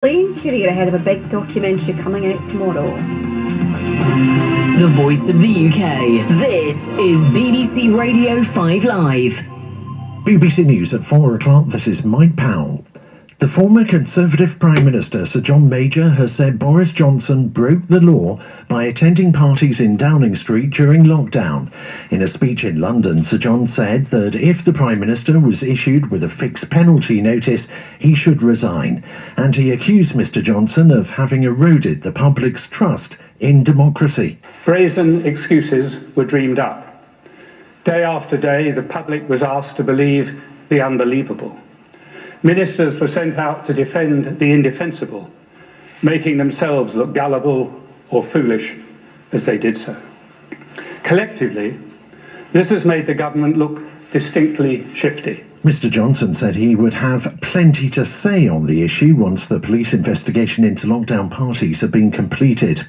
Here you're ahead of a big documentary coming out tomorrow. The voice of the UK. This is BBC Radio 5 Live. BBC News at 4 o'clock. This is Mike Powell. The former Conservative Prime Minister Sir John Major has said Boris Johnson broke the law by attending parties in Downing Street during lockdown. In a speech in London, Sir John said that if the Prime Minister was issued with a fixed penalty notice, he should resign. And he accused Mr Johnson of having eroded the public's trust in democracy. Brazen excuses were dreamed up. Day after day, the public was asked to believe the unbelievable. Ministers were sent out to defend the indefensible, making themselves look gullible or foolish as they did so. Collectively, this has made the government look distinctly shifty. Mr Johnson said he would have plenty to say on the issue once the police investigation into lockdown parties had been completed.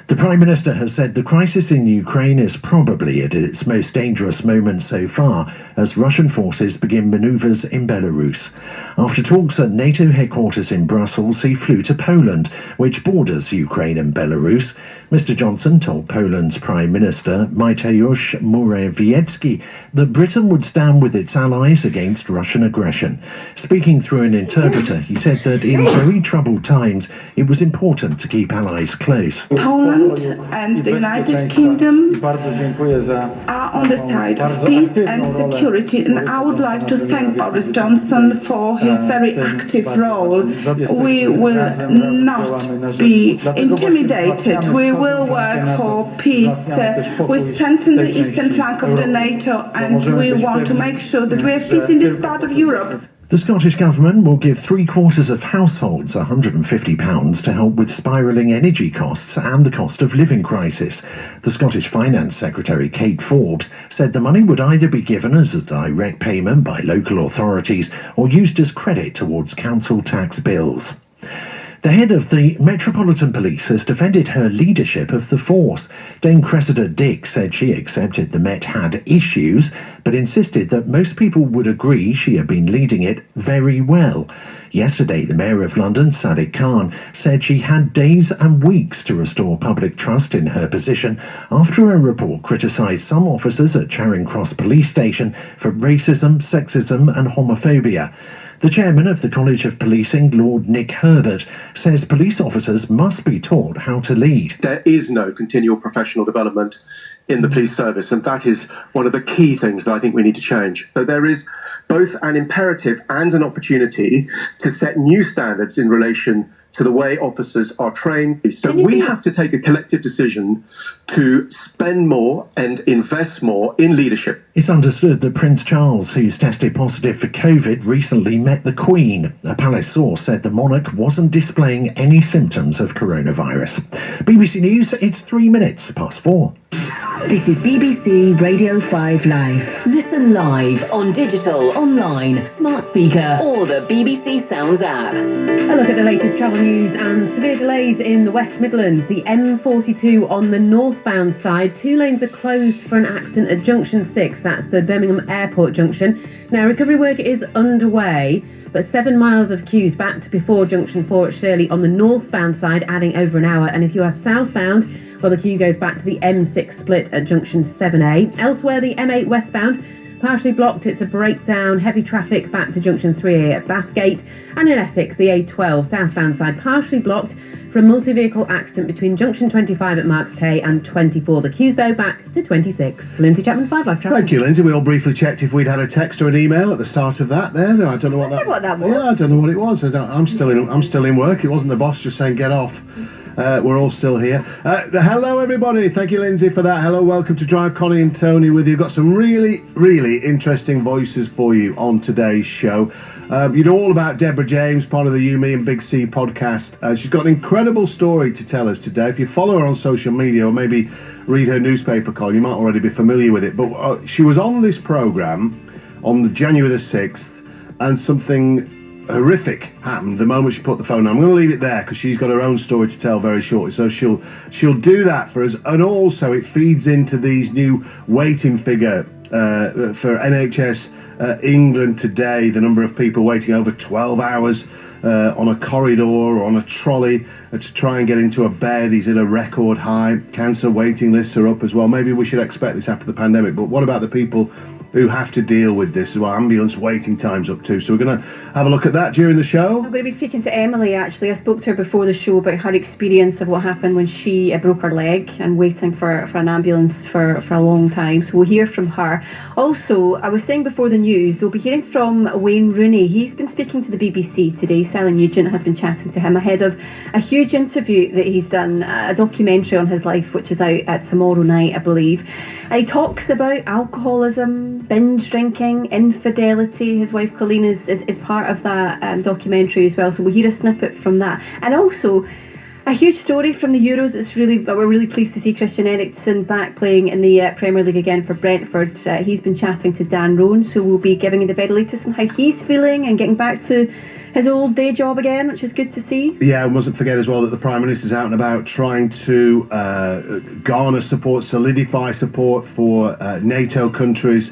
The Prime Minister has said the crisis in Ukraine is probably at its most dangerous moment so far as Russian forces begin manoeuvres in Belarus. After talks at NATO headquarters in Brussels, he flew to Poland, which borders Ukraine and Belarus. Mr Johnson told Poland's Prime Minister, Mateusz Morawiecki, that Britain would stand with its allies against Russian aggression. Speaking through an interpreter, he said that in very troubled times, it was important to keep allies close. Poland and the United Kingdom are on the side of peace and security, and I would like to thank Boris Johnson for his very active role. We will not be intimidated. We will work for peace. We strengthen the eastern flank of the NATO, and we want to make sure that we have peace in this part of Europe. The Scottish Government will give 3/4 of households £150 to help with spiralling energy costs and the cost of living crisis. The Scottish Finance Secretary, Kate Forbes, said the money would either be given as a direct payment by local authorities or used as credit towards council tax bills. The head of the Metropolitan Police has defended her leadership of the force. Dame Cressida Dick said she accepted the Met had issues, but insisted that most people would agree she had been leading it very well. Yesterday, the Mayor of London, Sadiq Khan, said she had days and weeks to restore public trust in her position after a report criticised some officers at Charing Cross Police Station for racism, sexism and homophobia. The chairman of the College of Policing, Lord Nick Herbert, says police officers must be taught how to lead. There is no continual professional development in the police service, and that is one of the key things that I think we need to change. So there is both an imperative and an opportunity to set new standards in relation to the way officers are trained. So we have to take a collective decision to spend more and invest more in leadership. It's understood that Prince Charles, who's tested positive for COVID, recently met the Queen. A palace source said the monarch wasn't displaying any symptoms of coronavirus. BBC News, it's 4:03. This is BBC Radio 5 Live. Listen live on digital, online, smart speaker, or the BBC Sounds app. A look at the latest travel news and severe delays in the West Midlands. The M42 on the northbound side, 2 lanes are closed for an accident at Junction 6. That's the Birmingham Airport junction. Now, recovery work is underway, but 7 miles of queues back to before Junction 4 at Shirley on the northbound side, adding over an hour. And if you are southbound, well, the queue goes back to the M6 split at Junction 7A. Elsewhere, the M8 westbound, partially blocked. It's a breakdown. Heavy traffic back to Junction 3A at Bathgate. And in Essex, the A12 southbound side, partially blocked for a multi-vehicle accident between Junction 25 at Marks Tay and 24. The queues, though, back to 26. Lindsay Chapman, 5 Live Travel. Thank you, Lindsay. We all briefly checked if we'd had a text or an email at the start of that there. I don't know what that was. Yeah, I don't know what it was. I'm still in work. It wasn't the boss just saying get off. We're all still here. Hello, everybody. Thank you, Lindsay, for that. Hello, welcome to Drive. Connie and Tony with you. Got some really, really interesting voices for you on today's show. You know all about Deborah James, part of the You, Me and Big C podcast. She's got an incredible story to tell us today. If you follow her on social media or maybe read her newspaper column, you might already be familiar with it. But she was on this programme on January the 6th, and something horrific happened the moment she put the phone on. I'm going to leave it there because she's got her own story to tell very shortly, so she'll do that for us. And also it feeds into these new waiting figure for NHS England today, the number of people waiting over 12 hours on a corridor or on a trolley to try and get into a bed. He's at a record high. Cancer waiting lists are up as well. Maybe we should expect this after the pandemic, but what about the people who have to deal with this as well? Ambulance waiting times up too. So we're going to have a look at that during the show. I'm going to be speaking to Emily, actually. I spoke to her before the show about her experience of what happened when she broke her leg and waiting for an ambulance for a long time. So we'll hear from her. Also, I was saying before the news, we'll be hearing from Wayne Rooney. He's been speaking to the BBC today. Sally Nugent has been chatting to him ahead of a huge interview that he's done, a documentary on his life, which is out tomorrow night, I believe. And he talks about alcoholism, binge drinking, infidelity. His wife Colleen is part of that documentary as well, so we'll hear a snippet from that. And also a huge story from the Euros. We're really pleased to see Christian Eriksen back playing in the Premier League again for Brentford. He's been chatting to Dan Roan, so we'll be giving you the very latest on how he's feeling and getting back to his old day job again, which is good to see. Yeah, and mustn't forget as well that the Prime Minister's out and about trying to garner support, solidify support for NATO countries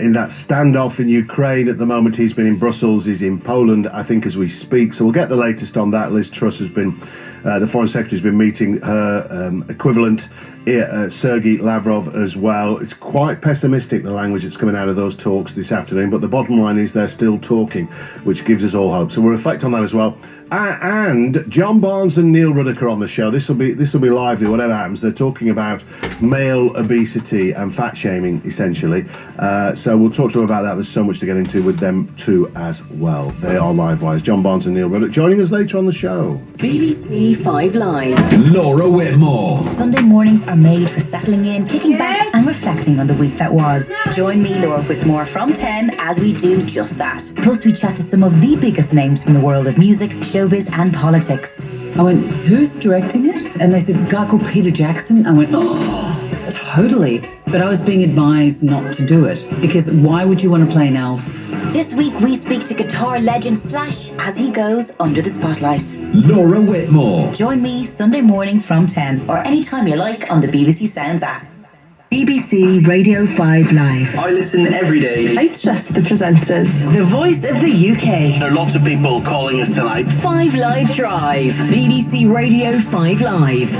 in that standoff in Ukraine. At the moment, he's been in Brussels, he's in Poland, I think, as we speak. So we'll get the latest on that. Liz Truss has been, the Foreign Secretary has been meeting her equivalent, Sergei Lavrov, as well. It's quite pessimistic, the language that's coming out of those talks this afternoon, but the bottom line is they're still talking, which gives us all hope. So we'll reflect on that as well. And John Barnes and Neil Ruddocker on the show. This will be lively, whatever happens. They're talking about male obesity and fat shaming, essentially. So we'll talk to them about that. There's so much to get into with them too as well. They are Livewires. John Barnes and Neil Ruddock joining us later on the show. BBC 5 Live. Laura Whitmore. Sunday mornings are made for settling in, kicking back and reflecting on the week that was. Join me, Laura Whitmore, from 10 as we do just that. Plus we chat to some of the biggest names from the world of music, showbiz and politics. I went, who's directing it? And they said, a guy called Peter Jackson. I went, oh, totally. But I was being advised not to do it, because why would you want to play an elf? This week we speak to guitar legend Slash as he goes under the spotlight. Laura Whitmore. Join me Sunday morning from 10 or anytime you like on the BBC Sounds app. BBC Radio 5 Live. I listen every day. I trust the presenters. The voice of the UK. There are lots of people calling us tonight. 5 Live Drive. BBC Radio 5 Live.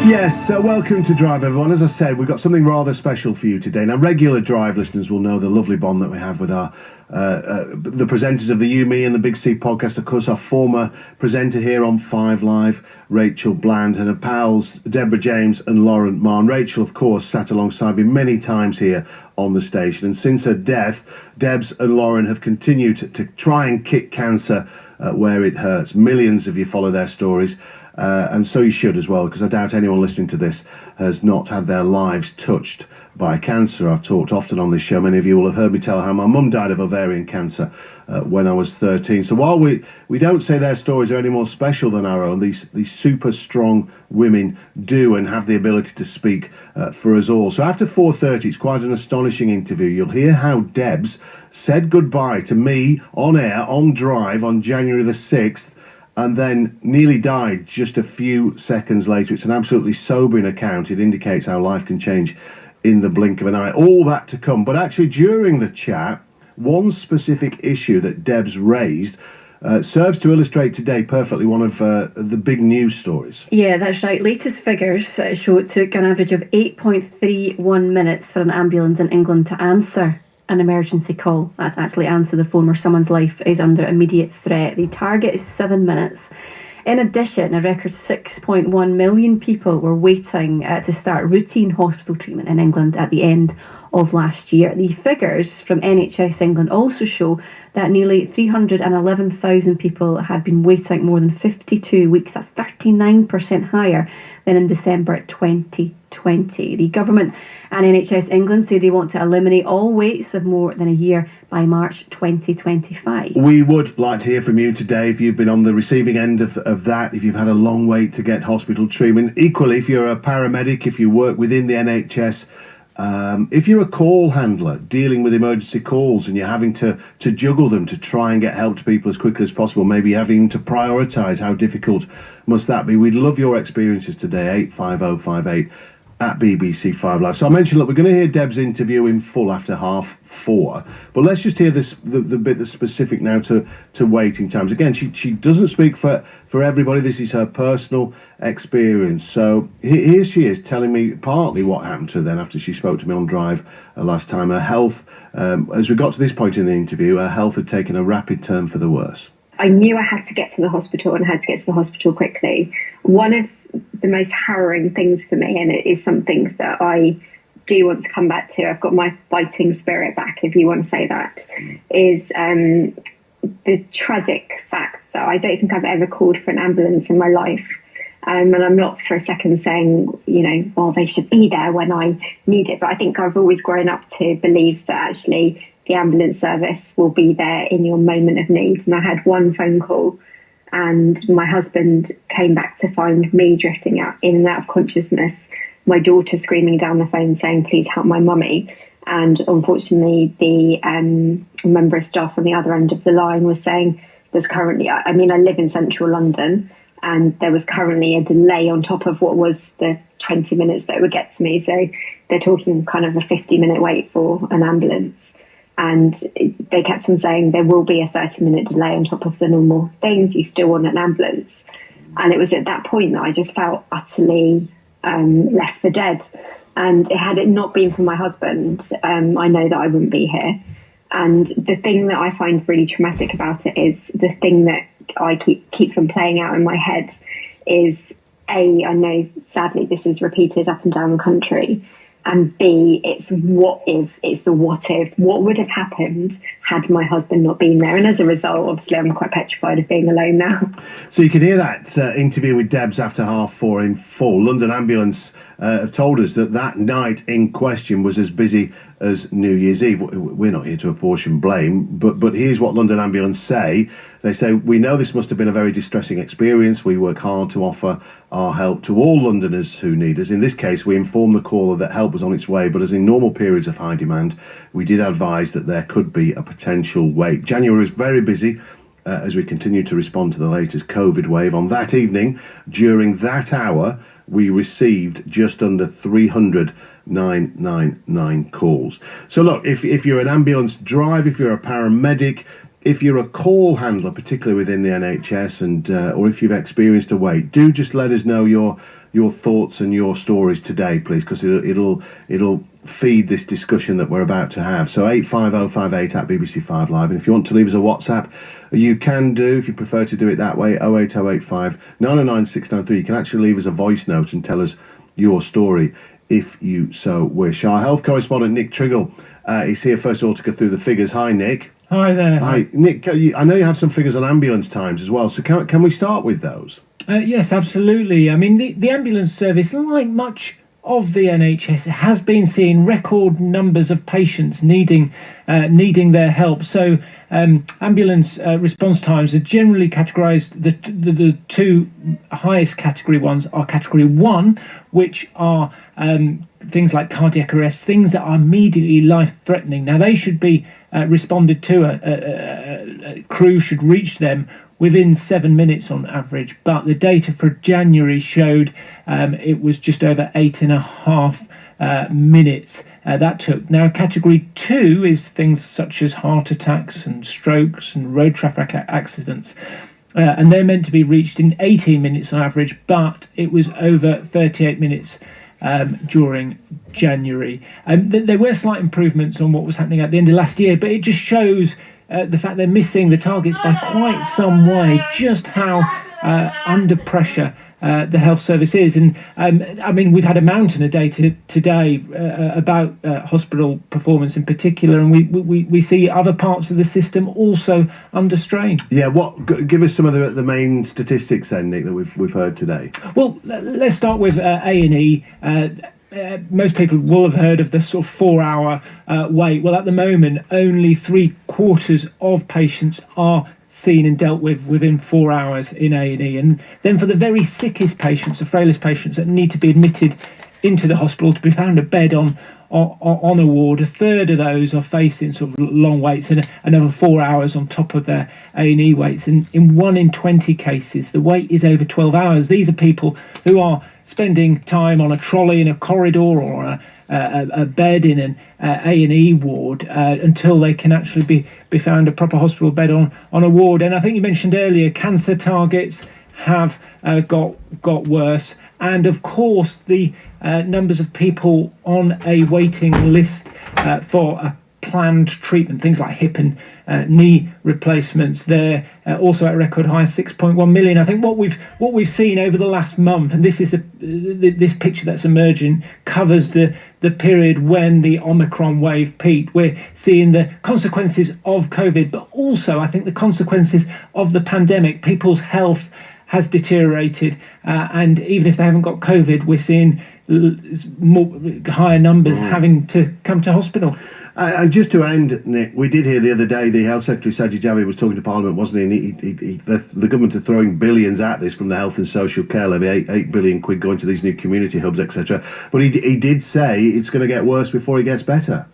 Yes, so welcome to Drive, everyone. As I said, we've got something rather special for you today. Now, regular Drive listeners will know the lovely bond that we have with our the presenters of the You, Me and the Big C podcast. Of course, our former presenter here on 5 Live, Rachel Bland, and her pals Deborah James and Lauren Marn. Rachel, of course, sat alongside me many times here on the station, and since her death, Debs and Lauren have continued to try and kick cancer where it hurts. Millions of you follow their stories. And so you should as well, because I doubt anyone listening to this has not had their lives touched by cancer. I've talked often on this show. Many of you will have heard me tell how my mum died of ovarian cancer when I was 13. So while we don't say their stories are any more special than our own, these super strong women do and have the ability to speak for us all. So after 4:30, it's quite an astonishing interview. You'll hear how Debs said goodbye to me on air, on Drive, on January the 6th, and then nearly died just a few seconds later. It's an absolutely sobering account. It indicates how life can change in the blink of an eye. All that to come. But actually, during the chat, one specific issue that Debs raised serves to illustrate today perfectly one of the big news stories. Yeah, that's right. Latest figures show it took an average of 8.31 minutes for an ambulance in England to answer an emergency call. That's actually answer the phone where someone's life is under immediate threat. The target is 7 minutes. In addition, a record 6.1 million people were waiting to start routine hospital treatment in England at the end of last year. The figures from NHS England also show that nearly 311,000 people had been waiting more than 52 weeks. That's 39% higher than in December 2020. The government and NHS England say they want to eliminate all waits of more than a year by March 2025. We would like to hear from you today if you've been on the receiving end of that, if you've had a long wait to get hospital treatment. Equally, if you're a paramedic, if you work within the NHS, if you're a call handler dealing with emergency calls and you're having to juggle them to try and get help to people as quickly as possible, maybe having to prioritise, how difficult must that be? We'd love your experiences today. 85058 at BBC 5 Live. So I mentioned, look, we're going to hear Deb's interview in full after 4:30, but let's just hear this the bit that's specific now to waiting times. Again, she doesn't speak for everybody. This is her personal experience. So here she is telling me partly what happened to her then after she spoke to me on Drive last time. Her health, as we got to this point in the interview, her health had taken a rapid turn for the worse. I knew I had to get to the hospital and had to get to the hospital quickly. One of the most harrowing things for me, and it is something that I do want to come back to, I've got my fighting spirit back, if you want to say that, is the tragic fact that I don't think I've ever called for an ambulance in my life. And I'm not for a second saying, well, they should be there when I need it. But I think I've always grown up to believe that actually the ambulance service will be there in your moment of need. And I had one phone call and my husband came back to find me drifting out in and out of consciousness, my daughter screaming down the phone saying, please help my mummy. And unfortunately, the member of staff on the other end of the line was saying there's currently, I live in central London, and there was currently a delay on top of what was the 20 minutes that would get to me. So they're talking kind of a 50-minute wait for an ambulance. And they kept on saying there will be a 30-minute delay on top of the normal things. You still want an ambulance. And it was at that point that I just felt utterly left for dead. And had it not been for my husband, I know that I wouldn't be here. And the thing that I find really traumatic about it is the thing that I keeps on playing out in my head is A, I know sadly this is repeated up and down the country, and B, it's what if, it's the what if, what would have happened had my husband not been there. And as a result, obviously, I'm quite petrified of being alone now. So you can hear that interview with Debs after 4:30 in full. London Ambulance have told us that night in question was as busy as New Year's Eve. We're not here to apportion blame, but here's what London Ambulance say. They say, we know this must have been a very distressing experience. We work hard to offer our help to all Londoners who need us. In this case, we informed the caller that help was on its way, but as in normal periods of high demand, we did advise that there could be a potential wait. January was very busy as we continue to respond to the latest COVID wave. On that evening, during that hour, we received just under 300 999 calls. So look, if you're an ambulance driver, if you're a paramedic, if you're a call handler, particularly within the NHS, and or if you've experienced a wait, do just let us know your thoughts and your stories today, please, because it'll feed this discussion that we're about to have. So 85058 at BBC 5 Live, and if you want to leave us a WhatsApp, you can do, if you prefer to do it that way, 08085 909 693. You can actually leave us a voice note and tell us your story if you so wish. Our health correspondent Nick Triggle is here first of all to go through the figures. Hi, Nick. Hi there. Hi, Nick. I know you have some figures on ambulance times as well, so can we start with those? Yes, absolutely. I mean, the ambulance service, like much of the NHS, has been seeing record numbers of patients needing their help. So ambulance response times are generally categorised. The two highest category ones are category 1, which are things like cardiac arrest, things that are immediately life-threatening. Now, they should be responded to. A crew should reach them within 7 minutes on average, but the data for January showed it was just over 8.5 minutes that took. Now, category 2 is things such as heart attacks and strokes and road traffic accidents, and they're meant to be reached in 18 minutes on average, but it was over 38 minutes during January. There were slight improvements on what was happening at the end of last year, but it just shows the fact they're missing the targets by quite some way, just how under pressure the health service is. And I mean, we've had a mountain of data today about hospital performance in particular, and we see other parts of the system also under strain. Yeah, give us some of the main statistics then, Nick, that we've heard today. Well, let's start with A&E. Most people will have heard of the sort of 4-hour wait. Well, at the moment, only 3/4 of patients are seen and dealt with within 4 hours in A&E. And then for the very sickest patients, the frailest patients that need to be admitted into the hospital to be found a bed on a ward, 1/3 of those are facing sort of long waits and another 4 hours on top of their A&E waits. And in 1 in 20 cases, the wait is over 12 hours. These are people who are spending time on a trolley in a corridor or a bed in an A&E ward until they can actually be found a proper hospital bed on a ward. And I think you mentioned earlier, cancer targets have got worse, and of course the numbers of people on a waiting list for a planned treatment, things like hip and knee replacements, they're also at a record high, 6.1 million. I think what we've seen over the last month, and this is this picture that's emerging, covers the period when the Omicron wave peaked. We're seeing the consequences of COVID, but also I think the consequences of the pandemic. People's health has deteriorated, and even if they haven't got COVID, we're seeing higher numbers having to come to hospital. Just to end, Nick, we did hear the other day the Health Secretary Sajid Javid was talking to Parliament, wasn't he? And the government are throwing billions at this from the Health and Social Care Levy, 8 billion quid going to these new community hubs, etc. But he did say it's going to get worse before it gets better.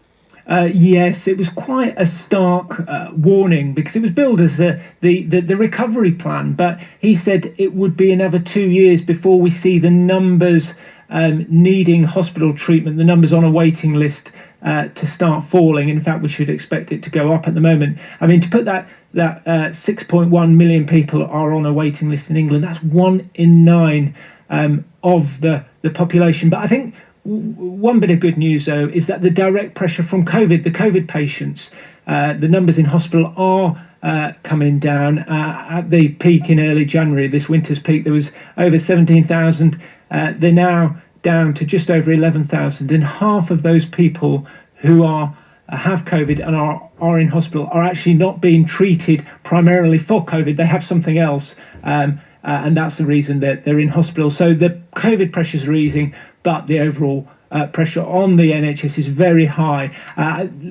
Yes, it was quite a stark warning, because it was billed as the recovery plan, but he said it would be another 2 years before we see the numbers needing hospital treatment, the numbers on a waiting list to start falling. In fact, we should expect it to go up at the moment. I mean, to put that 6.1 million people are on a waiting list in England. That's 1 in 9 of the population. But I think one bit of good news, though, is that the direct pressure from COVID, the COVID patients, the numbers in hospital are coming down. At the peak in early January, this winter's peak, there was over 17,000. They're now down to just over 11,000, and half of those people who have COVID and are in hospital are actually not being treated primarily for COVID. They have something else, and that's the reason that they're in hospital. So the COVID pressures are easing, but the overall pressure on the NHS is very high.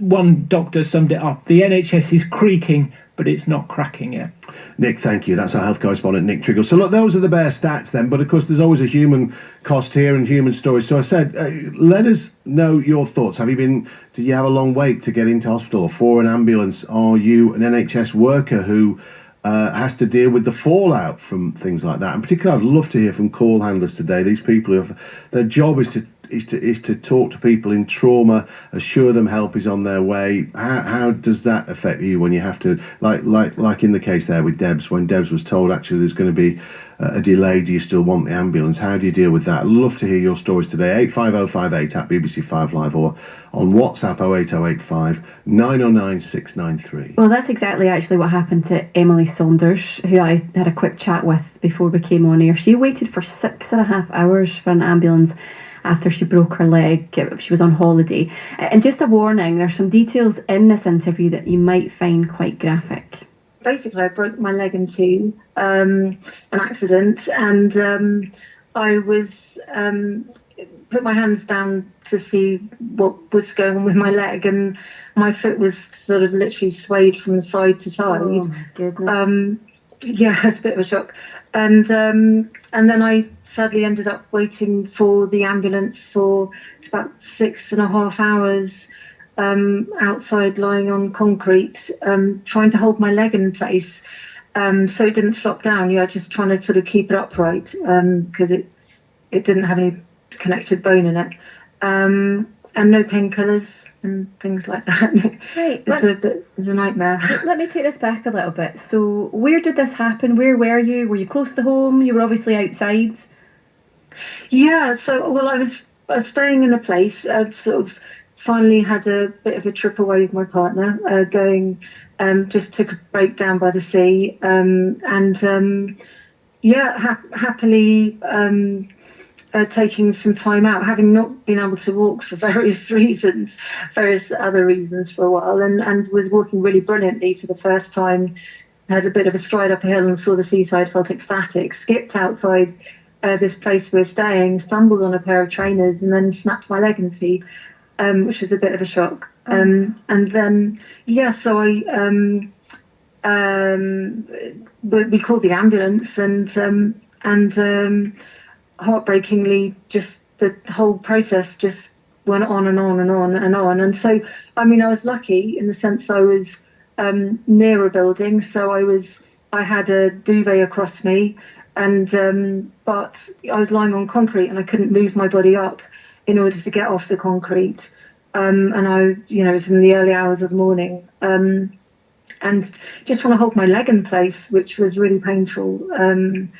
One doctor summed it up: the NHS is creaking, but it's not cracking yet. Nick, thank you. That's our health correspondent, Nick Triggle. So look, those are the bare stats then, but of course there's always a human cost here and human stories. So I said, let us know your thoughts. Do you have a long wait to get into hospital or for an ambulance? Are you an NHS worker who has to deal with the fallout from things like that? And particularly, I'd love to hear from call handlers today. These people who their job is to talk to people in trauma, assure them help is on their way. How does that affect you when you have to, like in the case there with Debs, when Debs was told actually there's going to be a delay, do you still want the ambulance? How do you deal with that? I'd love to hear your stories today. 85058 at BBC5 Live, or on WhatsApp 08085 909 693. Well, that's exactly actually what happened to Emily Saunders, who I had a quick chat with before we came on air. She waited for 6.5 hours for an ambulance after she broke her leg. She was on holiday. And just a warning, there's some details in this interview that you might find quite graphic. Basically, I broke my leg in two, an accident, and I was put my hands down to see what was going on with my leg, and my foot was sort of literally swayed from side to side. Oh my goodness. Yeah, it's a bit of a shock. And then I sadly ended up waiting for the ambulance for about 6.5 hours outside, lying on concrete, trying to hold my leg in place so it didn't flop down. You are just trying to sort of keep it upright because it didn't have any connected bone in it, and no painkillers and things like that. Right, it's a nightmare. Let me take this back a little bit. So where did this happen? Where were you? Were you close to home? You were obviously outside. Yeah, so I was staying in a place. I'd sort of finally had a bit of a trip away with my partner, just took a break down by the sea, happily taking some time out, having not been able to walk for various other reasons for a while, and was walking really brilliantly for the first time. Had a bit of a stride up a hill and saw the seaside, felt ecstatic, skipped outside this place we're staying, stumbled on a pair of trainers, and then snapped my leg in two, which was a bit of a shock. And then, so we called the ambulance, and heartbreakingly, just the whole process just went on and on and on and on. And so, I mean, I was lucky in the sense I was near a building, so I had a duvet across me. and but I was lying on concrete and I couldn't move my body up in order to get off the concrete. And I, you know, it was in the early hours of the morning, and just want to hold my leg in place, which was really painful, and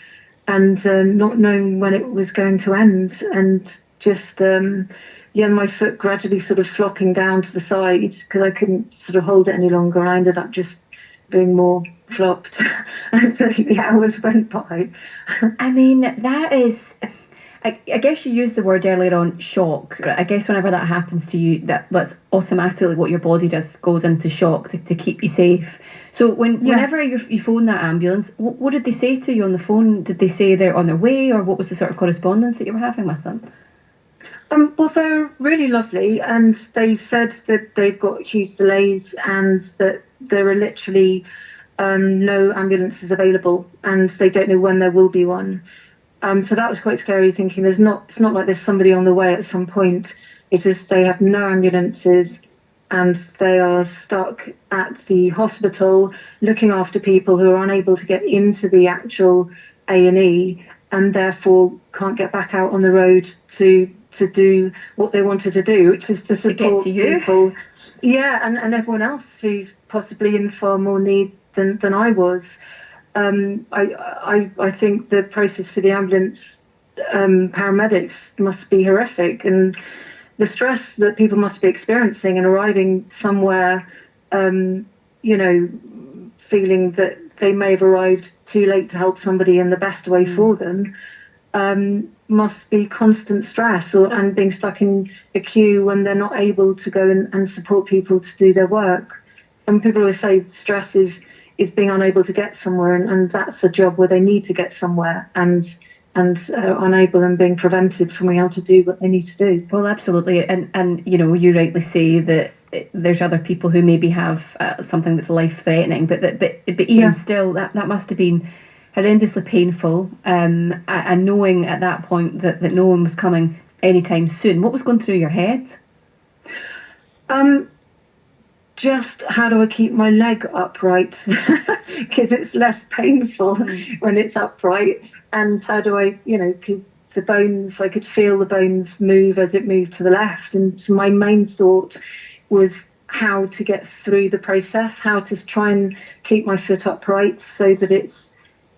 not knowing when it was going to end, and just my foot gradually sort of flopping down to the side because I couldn't sort of hold it any longer. I ended up just being more flopped as the hours went by. I mean, that is, I guess you used the word earlier on, shock. I guess whenever that happens to you, that's automatically what your body does, goes into shock to keep you safe. So whenever you phone that ambulance, what did they say to you on the phone? Did they say they're on their way, or what was the sort of correspondence that you were having with them? Well, they're really lovely, and they said that they've got huge delays and that there are literally no ambulances available, and they don't know when there will be one. So that was quite scary, thinking it's not like there's somebody on the way at some point. It's just they have no ambulances, and they are stuck at the hospital looking after people who are unable to get into the actual A&E, and therefore can't get back out on the road to do what they wanted to do, which is to support people. Yeah, and everyone else who's possibly in far more need than I was. I think the process for the ambulance paramedics must be horrific, and the stress that people must be experiencing and arriving somewhere, feeling that they may have arrived too late to help somebody in the best way for them, must be constant stress, and being stuck in a queue when they're not able to go and support people to do their work. And people always say stress is being unable to get somewhere, and that's a job where they need to get somewhere, and unable and being prevented from being able to do what they need to do. Well, absolutely, and you rightly say that there's other people who maybe have something that's life-threatening, but even still, that must have been horrendously painful, and knowing at that point that no one was coming anytime soon. What was going through your head? Just how do I keep my leg upright? Because it's less painful when it's upright. And how do I, because the bones, I could feel the bones move as it moved to the left. And so my main thought was how to get through the process, how to try and keep my foot upright so that it's,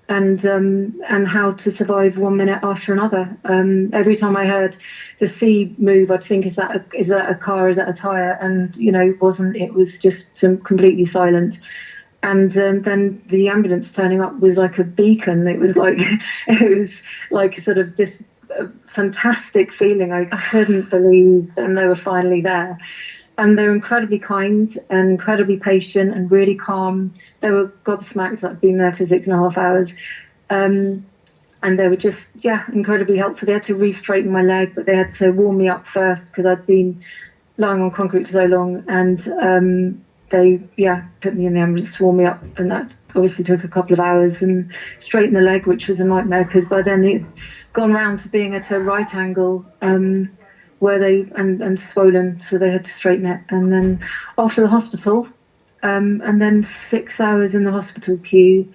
and how to survive 1 minute after another. Every time I heard the C move, I'd think, is that a car, is that a tyre? And it wasn't. It was just completely silent. And then the ambulance turning up was like a beacon. It was like sort of just a fantastic feeling. I couldn't believe, and they were finally there. And they were incredibly kind and incredibly patient and really calm. They were gobsmacked that I'd been there for 6.5 hours. And they were just, incredibly helpful. They had to re-straighten my leg, but they had to warm me up first because I'd been lying on concrete for so long. And they, put me in the ambulance to warm me up. And that obviously took a couple of hours, and straighten the leg, which was a nightmare because by then it'd gone round to being at a right angle. Where they and swollen, so they had to straighten it. And then off to the hospital, and then 6 hours in the hospital queue,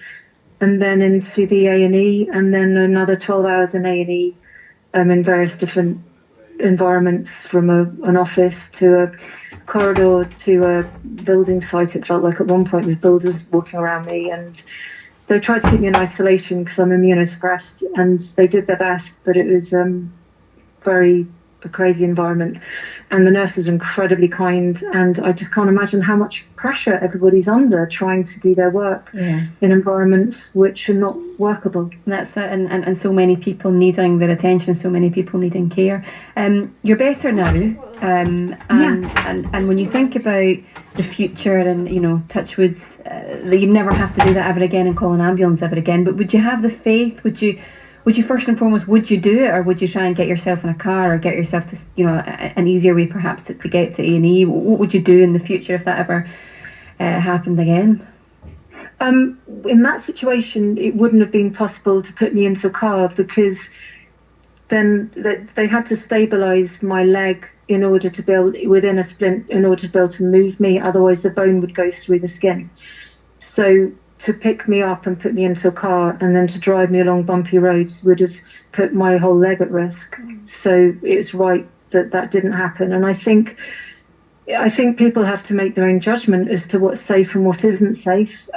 and then into the A&E, and then another 12 hours in A&E, in various different environments, from an office to a corridor to a building site. It felt like at one point with builders walking around me, and they tried to keep me in isolation because I'm immunosuppressed, and they did their best, but it was a crazy environment, and the nurses are incredibly kind, and I just can't imagine how much pressure everybody's under trying to do their work in environments which are not workable. That's it, and so many people needing their attention, so many people needing care. You're better now, and when you think about the future, and touch wood, that you never have to do that ever again and call an ambulance ever again, but would you have the faith? Would you first and foremost, would you do it, or would you try and get yourself in a car, or get yourself to, an easier way perhaps to get to A&E? What would you do in the future if that ever happened again? In that situation, it wouldn't have been possible to put me into a car, because then they had to stabilise my leg in order to build within a splint, in order to be able to move me. Otherwise, the bone would go through the skin. So to pick me up and put me into a car and then to drive me along bumpy roads would have put my whole leg at risk. So it was right that that didn't happen. And I think people have to make their own judgment as to what's safe and what isn't safe.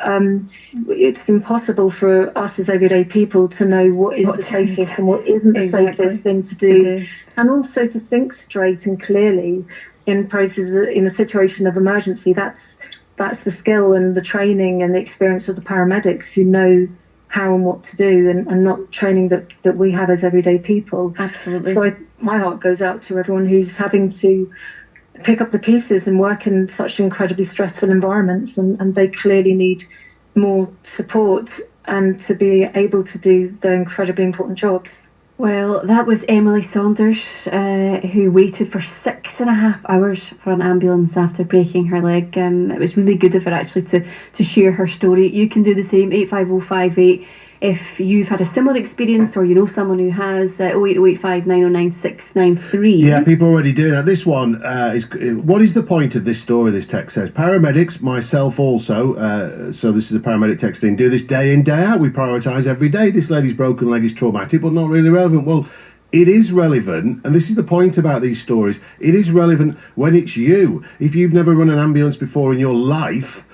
It's impossible for us as everyday people to know what is the safest and what isn't the safest thing to do. And also to think straight and clearly in a situation of emergency. That's the skill and the training and the experience of the paramedics who know how and what to do, and not training that we have as everyday people. Absolutely. So my heart goes out to everyone who's having to pick up the pieces and work in such incredibly stressful environments, and they clearly need more support and to be able to do their incredibly important jobs. Well, that was Emily Saunders, who waited for 6.5 hours for an ambulance after breaking her leg. It was really good of her actually to share her story. You can do the same, 85058. If you've had a similar experience or you know someone who has, 08085 909 693. Yeah, people are already doing that. This one is, what is the point of this story, this text says? Paramedics, myself also, so this is a paramedic texting, do this day in, day out. We prioritise every day. This lady's broken leg is traumatic, but not really relevant. Well, it is relevant, and this is the point about these stories. It is relevant when it's you. If you've never run an ambulance before in your life,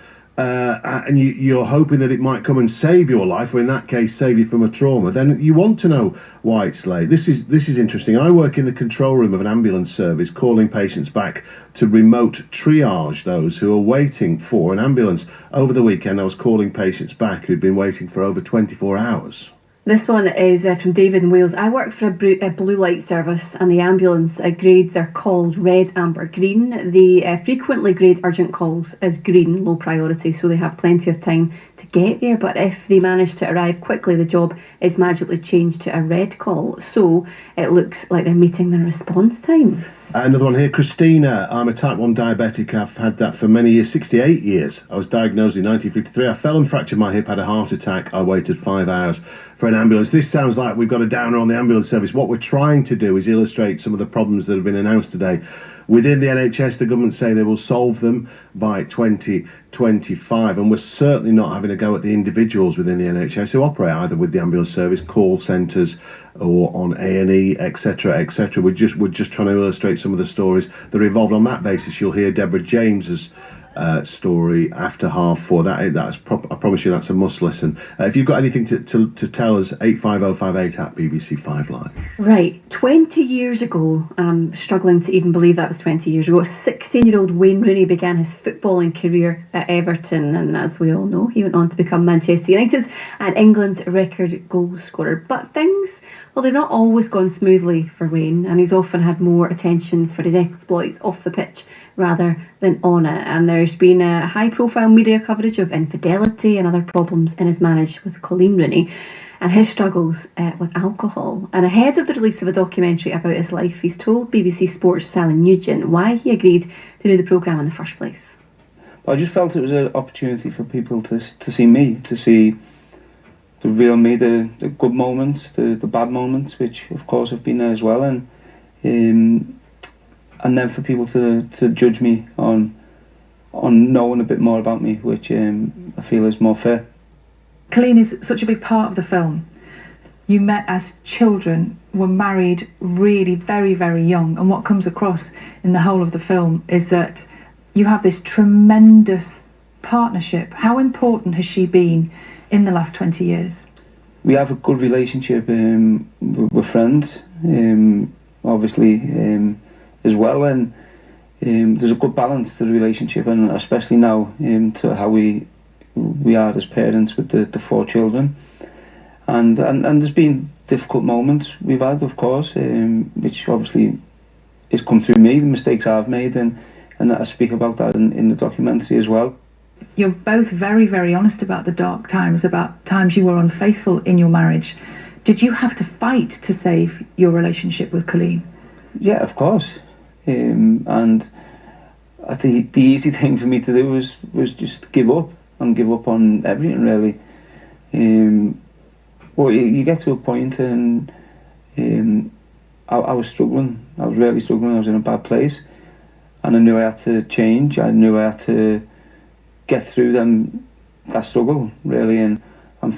and you're hoping that it might come and save your life, or in that case save you from a trauma, then you want to know why it's late. This is interesting. I work in the control room of an ambulance service, calling patients back to remote triage those who are waiting for an ambulance. Over the weekend I was calling patients back who'd been waiting for over 24 hours. This one is from David in Wales. I work for a blue light service, and the ambulance grades their calls red, amber, green. They frequently grade urgent calls as green, low priority, so they have plenty of time to get there. But if they manage to arrive quickly, the job is magically changed to a red call. So it looks like they're meeting their response times. Another one here, Christina. I'm a type 1 diabetic. I've had that for many years, 68 years. I was diagnosed in 1953. I fell and fractured my hip, had a heart attack. I waited 5 hours for an ambulance. This sounds like we've got a downer on the ambulance service. What we're trying to do is illustrate some of the problems that have been announced today. Within the NHS, the government say they will solve them by 2025, and we're certainly not having a go at the individuals within the NHS who operate either with the ambulance service, call centres, or on A&E, etc., etc. We're just trying to illustrate some of the stories that are involved. On that basis, you'll hear Deborah James's story after 4:30. I promise you that's a must listen. If you've got anything to tell us, 85058 at BBC5 Live. Right, 20 years ago, I'm struggling to even believe that was 20 years ago, 16-year-old Wayne Rooney began his footballing career at Everton, and as we all know, he went on to become Manchester United's and England's record goal scorer. But things, well, they've not always gone smoothly for Wayne, and he's often had more attention for his exploits off the pitch rather than on it, and there's been a high-profile media coverage of infidelity and other problems in his marriage with Colleen Rooney and his struggles with alcohol. And ahead of the release of a documentary about his life, he's told BBC Sports' Sally Nugent why he agreed to do the programme in the first place. I just felt it was an opportunity for people to see me, to see the real me, the good moments, the bad moments, which of course have been there as well, and then for people to judge me on knowing a bit more about me, which I feel is more fair. Colleen is such a big part of the film. You met as children, were married really very, very young, and what comes across in the whole of the film is that you have this tremendous partnership. How important has she been in the last 20 years? We have a good relationship. We're friends, obviously, as well, and there's a good balance to the relationship, and especially now to how we are as parents with the 4 children, and there's been difficult moments we've had, of course, which obviously has come through me, the mistakes I've made, and I speak about that in the documentary as well. You're both very, very honest about the dark times, about times you were unfaithful in your marriage. Did you have to fight to save your relationship with Colleen? Yeah, of course. And I think the easy thing for me to do was just give up on everything, really. Well, you get to a point, and I was struggling. I was really struggling. I was in a bad place, and I knew I had to change. I knew I had to get through them that struggle really, and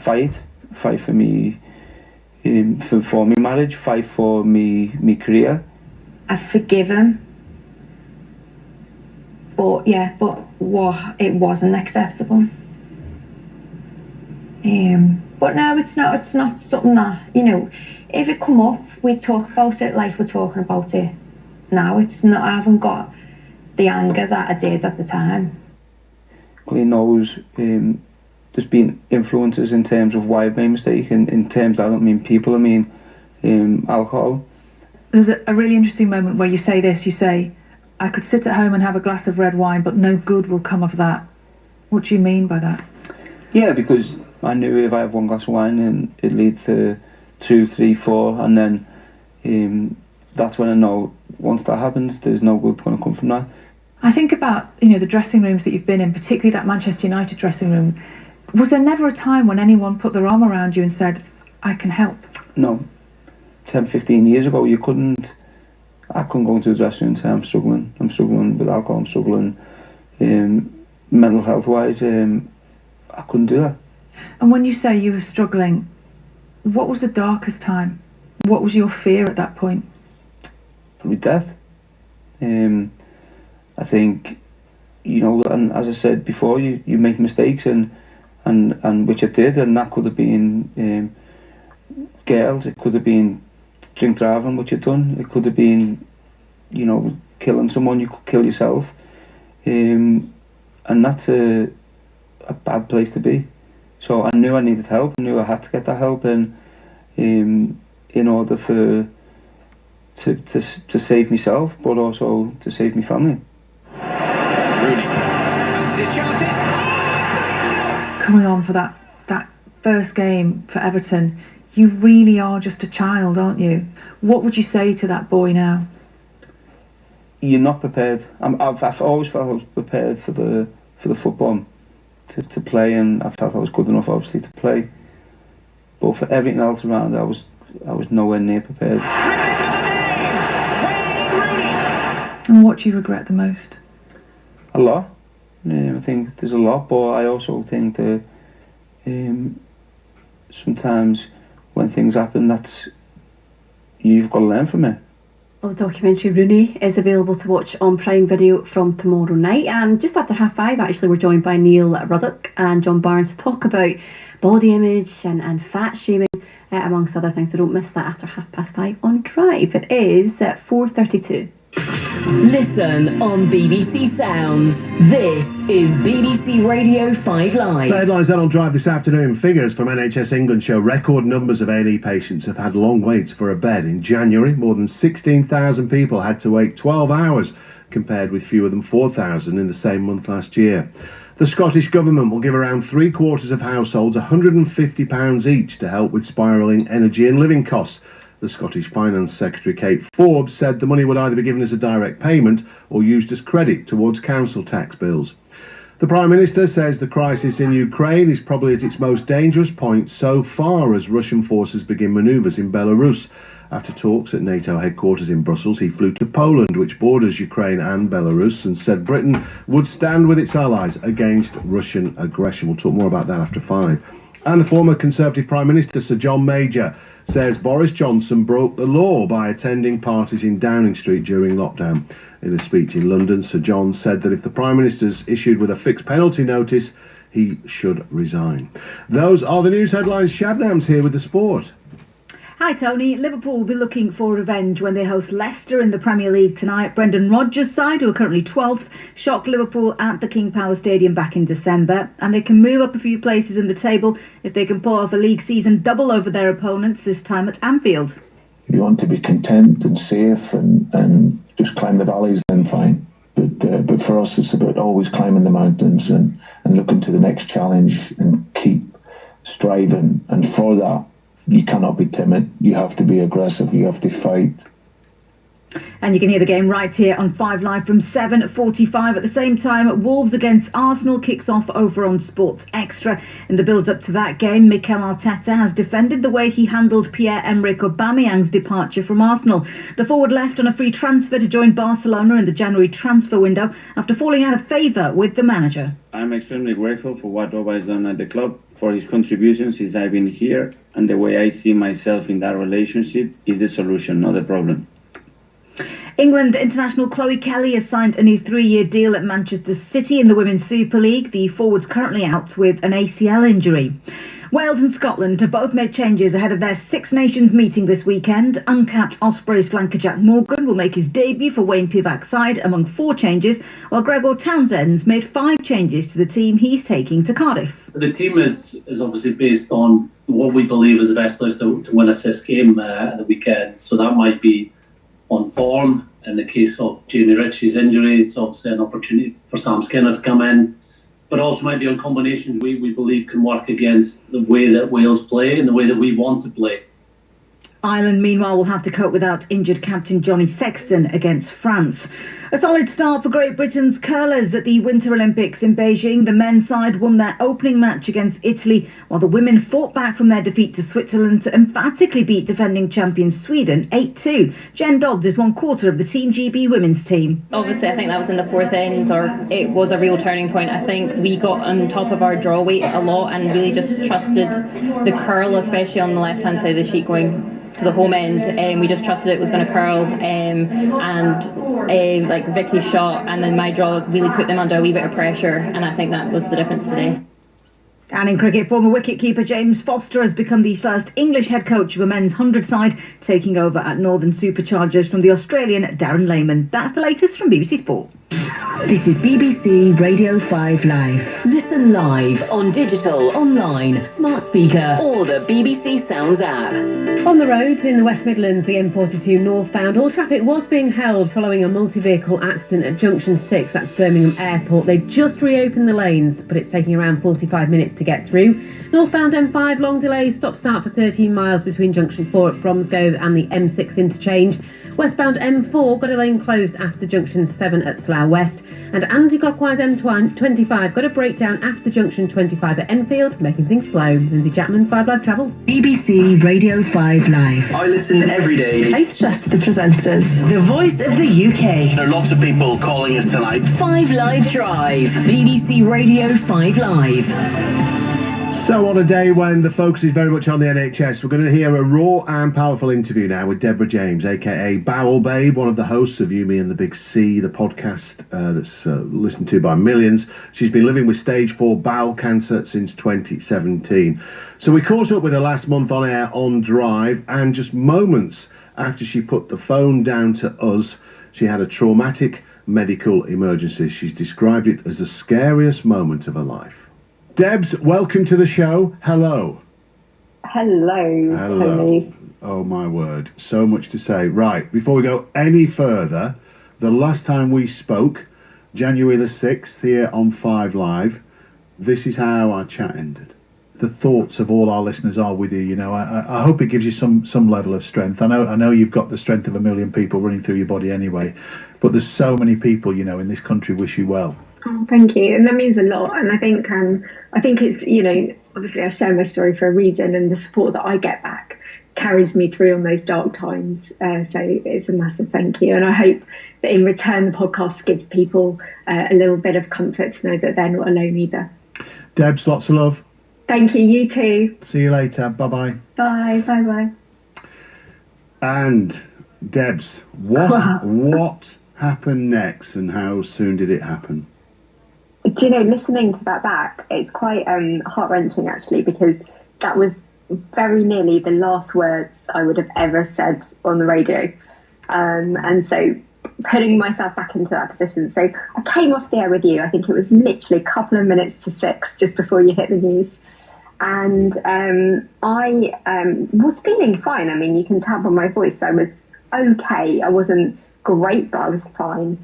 fight for me, for me marriage, fight for me career. I forgive him, but it wasn't acceptable. But no, it's not something that, you know, if it come up, we talk about it like we're talking about it now. It's not, I haven't got the anger that I did at the time. Well, he knows there's been influences in terms of why I've made a mistake, and in terms, I don't mean people, I mean alcohol. There's a really interesting moment where you say this, you say, I could sit at home and have a glass of red wine, but no good will come of that. What do you mean by that? Yeah, because I knew if I have one glass of wine, and it leads to 2, 3, 4, and then that's when I know once that happens, there's no good going to come from that. I think about, you know, the dressing rooms that you've been in, particularly that Manchester United dressing room. Was there never a time when anyone put their arm around you and said, I can help? No. 10, 15 years ago, I couldn't go into the dressing room and say, I'm struggling with alcohol, I'm struggling mental health wise, I couldn't do that. And when you say you were struggling, what was the darkest time? What was your fear at that point? Probably death. I think, you know, and as I said before, you make mistakes, and which I did, and that could have been girls, it could have been drink driving, which you've done, it could have been, you know, killing someone, you could kill yourself, and that's a bad place to be. So I knew I needed help, I knew I had to get that help, and in order to save myself, but also to save my family. Coming on for that first game for Everton, you really are just a child, aren't you? What would you say to that boy now? You're not prepared. I've always felt I was prepared for the football, to play, and I felt I was good enough, obviously, to play. But for everything else around, I was nowhere near prepared. And what do you regret the most? A lot. I think there's a lot, but I also think that sometimes when things happen, you've got to learn from it. Well, the documentary Rooney is available to watch on Prime Video from tomorrow night, and just after 5:30 actually we're joined by Neil Ruddock and John Barnes to talk about body image and fat shaming, amongst other things, so don't miss that after 5:30 on Drive. It is 4:32. Listen on BBC Sounds. This is BBC Radio 5 Live. The headlines then on Drive this afternoon. Figures from NHS England show record numbers of A&E patients have had long waits for a bed. In January, more than 16,000 people had to wait 12 hours, compared with fewer than 4,000 in the same month last year. The Scottish Government will give around 3/4 of households £150 each to help with spiralling energy and living costs. The Scottish Finance Secretary Kate Forbes said the money would either be given as a direct payment or used as credit towards council tax bills. The Prime Minister says the crisis in Ukraine is probably at its most dangerous point so far as Russian forces begin manoeuvres in Belarus. After talks at NATO headquarters in Brussels, he flew to Poland, which borders Ukraine and Belarus, and said Britain would stand with its allies against Russian aggression. We'll talk more about that after 5. And the former Conservative Prime Minister, Sir John Major, says Boris Johnson broke the law by attending parties in Downing Street during lockdown. In a speech in London, Sir John said that if the Prime Minister's issued with a fixed penalty notice, he should resign. Those are the news headlines. Shabnam's here with the sport. Hi Tony. Liverpool will be looking for revenge when they host Leicester in the Premier League tonight. Brendan Rodgers' side, who are currently 12th, shocked Liverpool at the King Power Stadium back in December, and they can move up a few places in the table if they can pull off a league season double over their opponents, this time at Anfield. If you want to be content and safe and just climb the valleys, then fine. But for us, it's about always climbing the mountains and looking to the next challenge and keep striving. And for that, you cannot be timid. You have to be aggressive. You have to fight And you can hear the game right here on 5 Live from 7:45. At the same time, Wolves against Arsenal kicks off over on Sports Extra. In the build-up to that game, Mikel Arteta has defended the way he handled Pierre-Emerick Aubameyang's departure from Arsenal. The forward left on a free transfer to join Barcelona in the January transfer window after falling out of favour with the manager. I'm extremely grateful for what Oba has done at the club, for his contributions since I've been here, and the way I see myself in that relationship is the solution, not the problem. England international Chloe Kelly has signed a new 3-year deal at Manchester City in the Women's Super League. The forward's currently out with an ACL injury. Wales and Scotland have both made changes ahead of their Six Nations meeting this weekend. Uncapped Ospreys flanker Jack Morgan will make his debut for Wayne Pivac's side among 4 changes, while Gregor Townsend's made 5 changes to the team he's taking to Cardiff. The team is obviously based on what we believe is the best place to win a Cis game at the weekend. So that might be on form. In the case of Jamie Ritchie's injury, it's obviously an opportunity for Sam Skinner to come in, but also might be on combinations we believe can work against the way that Wales play and the way that we want to play. Ireland, meanwhile, will have to cope without injured captain Johnny Sexton against France. A solid start for Great Britain's curlers at the Winter Olympics in Beijing. The men's side won their opening match against Italy, while the women fought back from their defeat to Switzerland to emphatically beat defending champion Sweden 8-2. Jen Dodds is 1/4 of the Team GB women's team. Obviously, I think that was in the 4th end, or it was a real turning point. I think we got on top of our draw weight a lot and really just trusted the curl, especially on the left-hand side of the sheet going to the home end, and we just trusted it was going to curl, and like Vicky's shot and then my draw really put them under a wee bit of pressure, and I think that was the difference today. And in cricket, former wicketkeeper James Foster has become the first English head coach of a men's 100 side, taking over at Northern Superchargers from the Australian Darren Lehman. That's the latest from BBC Sport. This is BBC Radio 5 Live. Listen live on digital, online, smart speaker, or the BBC Sounds app. On the roads in the West Midlands, the M42 northbound, all traffic was being held following a multi-vehicle accident at Junction 6, that's Birmingham Airport. They've just reopened the lanes, but it's taking around 45 minutes to get through. Northbound M5, long delay, stop-start for 13 miles between Junction 4 at Bromsgrove and the M6 interchange. Westbound M4 got a lane closed after Junction 7 at Slough West. And anti-clockwise M25 got a breakdown after Junction 25 at Enfield, making things slow. Lindsay Chapman, 5 Live Travel. BBC Radio 5 Live. I listen every day. I trust the presenters. The voice of the UK. There are lots of people calling us tonight. 5 Live Drive. BBC Radio 5 Live. So on a day when the focus is very much on the NHS, we're going to hear a raw and powerful interview now with Deborah James, aka Bowel Babe, one of the hosts of You, Me and the Big C, the podcast that's listened to by millions. She's been living with stage 4 bowel cancer since 2017. So we caught up with her last month on air on Drive, and just moments after she put the phone down to us, she had a traumatic medical emergency. She's described it as the scariest moment of her life. Debs, welcome to the show. Hello. Hello. Hello. Oh my word, so much to say. Right, before we go any further, the last time we spoke, January the 6th here on 5 Live, this is how our chat ended. The thoughts of all our listeners are with you. You know, I hope it gives you some level of strength. I know you've got the strength of 1 million people running through your body anyway, but there's so many people, you know, in this country wish you well. Oh, thank you, and that means a lot. And I think it's, you know, obviously I share my story for a reason, and the support that I get back carries me through on those dark times. So it's a massive thank you, and I hope that in return the podcast gives people a little bit of comfort to know that they're not alone either. Debs, lots of love. Thank you. You too. See you later. Bye bye. Bye. Bye bye. And Debs, what happened next, and how soon did it happen? Do you know, listening to that back, it's quite heart-wrenching actually, because that was very nearly the last words I would have ever said on the radio. And so putting myself back into that position. So I came off the air with you, I think it was literally a couple of minutes to 6 just before you hit the news. And I was feeling fine. I mean, you can tell by my voice I was okay. I wasn't great, but I was fine.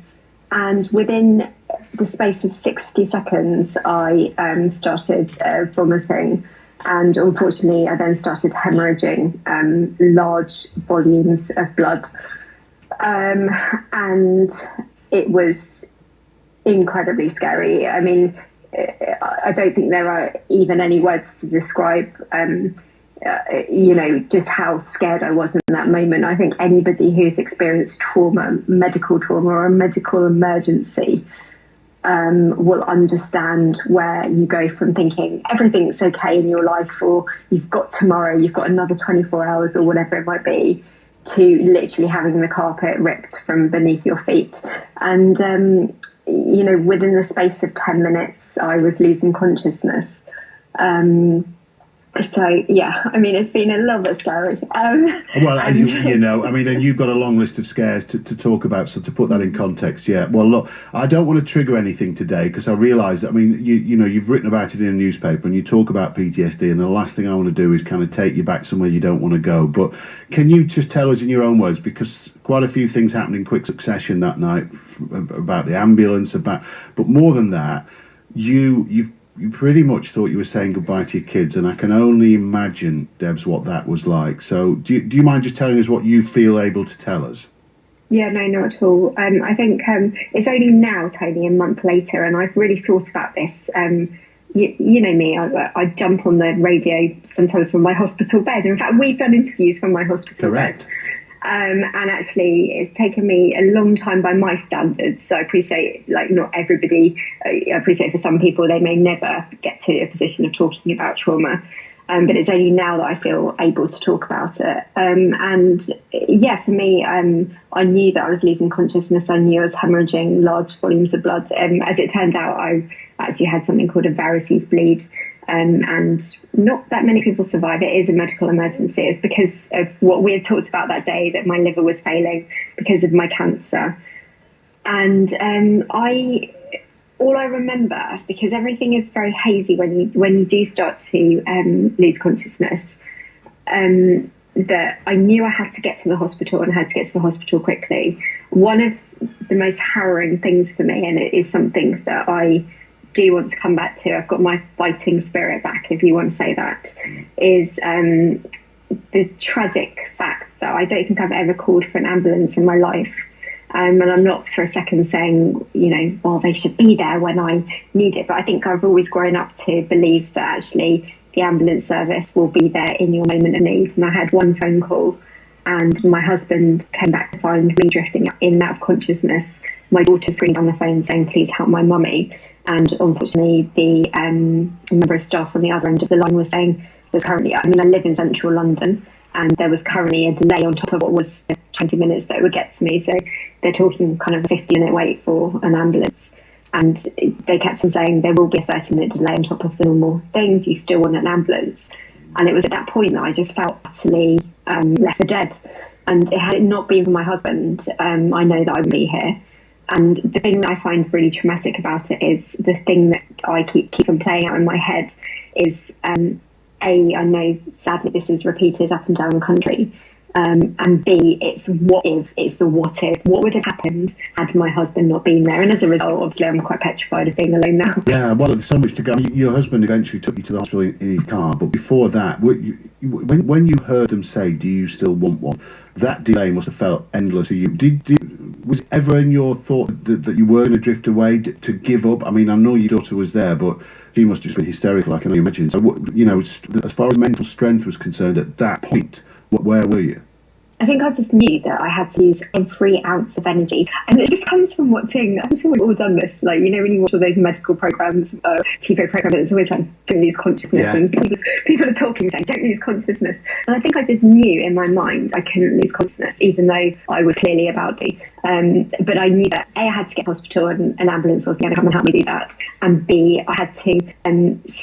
And within the space of 60 seconds, I started vomiting, and unfortunately I then started hemorrhaging large volumes of blood. and it was incredibly scary. I mean, I don't think there are even any words to describe, just how scared I was in that moment. I think anybody who's experienced trauma, medical trauma or a medical emergency, will understand where you go from thinking everything's okay in your life, or you've got tomorrow, you've got another 24 hours or whatever it might be, to literally having the carpet ripped from beneath your feet. And, within the space of 10 minutes, I was losing consciousness. So, yeah, I mean, it's been a little bit scary. And you've got a long list of scares to talk about, so to put that in context, yeah. Well, look, I don't want to trigger anything today, because I realise that, I mean, you've written about it in a newspaper and you talk about PTSD, and the last thing I want to do is kind of take you back somewhere you don't want to go. But can you just tell us in your own words, because quite a few things happened in quick succession that night, about the ambulance, but more than that, you pretty much thought you were saying goodbye to your kids, and I can only imagine, Debs, what that was like. So do you mind just telling us what you feel able to tell us? Yeah, no, not at all. I think it's only now, Tony, a month later, and I've really thought about this. You know me, I jump on the radio sometimes from my hospital bed. In fact, we've done interviews from my hospital bed. And actually, it's taken me a long time by my standards. So I appreciate, not everybody, I appreciate for some people, they may never get to a position of talking about trauma. But it's only now that I feel able to talk about it. For me, I knew that I was losing consciousness. I knew I was hemorrhaging large volumes of blood. As it turned out, I actually had something called a varices bleed. And not that many people survive. It is a medical emergency. It's because of what we had talked about that day, that my liver was failing because of my cancer. And all I remember, because everything is very hazy when you do start to lose consciousness, that I knew I had to get to the hospital and had to get to the hospital quickly. One of the most harrowing things for me, and it is something that I do want to come back to, I've got my fighting spirit back, if you want to say that, is the tragic fact that I don't think I've ever called for an ambulance in my life. And I'm not for a second saying, they should be there when I need it. But I think I've always grown up to believe that actually the ambulance service will be there in your moment of need. And I had one phone call, and my husband came back to find me drifting in and out of consciousness. My daughter screamed on the phone saying, "Please help my mummy." And unfortunately, the member of staff on the other end of the line was saying there's currently, I live in central London, and there was currently a delay on top of what was the 20 minutes that it would get to me. So they're talking kind of a 50-minute wait for an ambulance. And they kept on saying there will be a 30-minute delay on top of the normal things. You still want an ambulance. And it was at that point that I just felt utterly left for dead. And had it not been for my husband, I know that I would be here. And the thing that I find really traumatic about it is the thing that I keep on playing out in my head is, I know sadly this is repeated up and down the country, and B, it's what if, it's the what if. What would have happened had my husband not been there? And as a result, obviously, I'm quite petrified of being alone now. Yeah, well, there's so much to go. Your husband eventually took you to the hospital in his car, but before that, when you heard them say, "Do you still want one?" that delay must have felt endless to you. Was it ever in your thought that you were going to drift away, to give up? I mean, I know your daughter was there, but she must have just been hysterical, I can imagine. So, as far as mental strength was concerned at that point, where were you? I think I just knew that I had to use every ounce of energy. And it just comes from watching, I'm sure we've all done this, when you watch all those medical programs, TV programs, it's always like, don't lose consciousness, and people are talking saying, don't lose consciousness. And I think I just knew in my mind I couldn't lose consciousness, even though I was clearly about to. But I knew that A, I had to get to the hospital, and an ambulance was going to come and help me do that. And B, I had to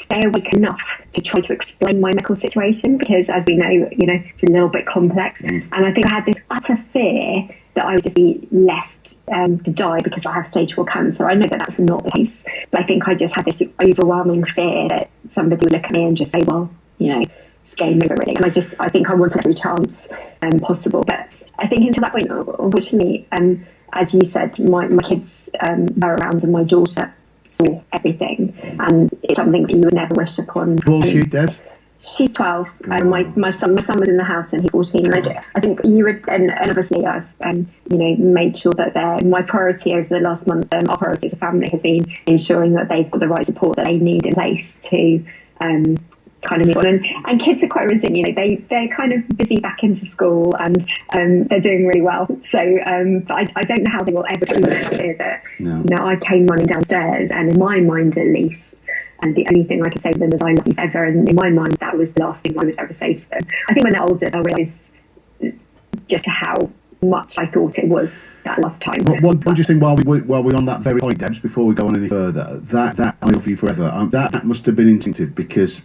stay awake enough to try to explain my medical situation, because as we know, it's a little bit complex. And I think I had this utter fear that I would just be left to die because I have stage 4 cancer. I know that that's not the case, but I think I just had this overwhelming fear that somebody would look at me and just say, well, it's game over really. And I think I wanted every chance possible. But I think until that point, unfortunately, as you said, my kids were around, and my daughter saw everything, and it's something that you would never wish upon. How old is she, Deb? She's 12. My son was in the house and he's 14. And I think you would, and obviously I've made sure that my priority over the last month, our priority as a family has been ensuring that they've got the right support that they need in place to kind of move on. And kids are quite resilient. They're kind of busy back into school and they're doing really well. So but I don't know how they will ever treat the idea that I came running downstairs, and in my mind at least, and the only thing I could say to them is I love you ever, and in my mind that was the last thing I would ever say to them. I think when they're older they'll realise just how much I thought it was that last time. What do you think, while we're on that very point, Debs, before we go on any further, that I love you forever, that must have been instinctive because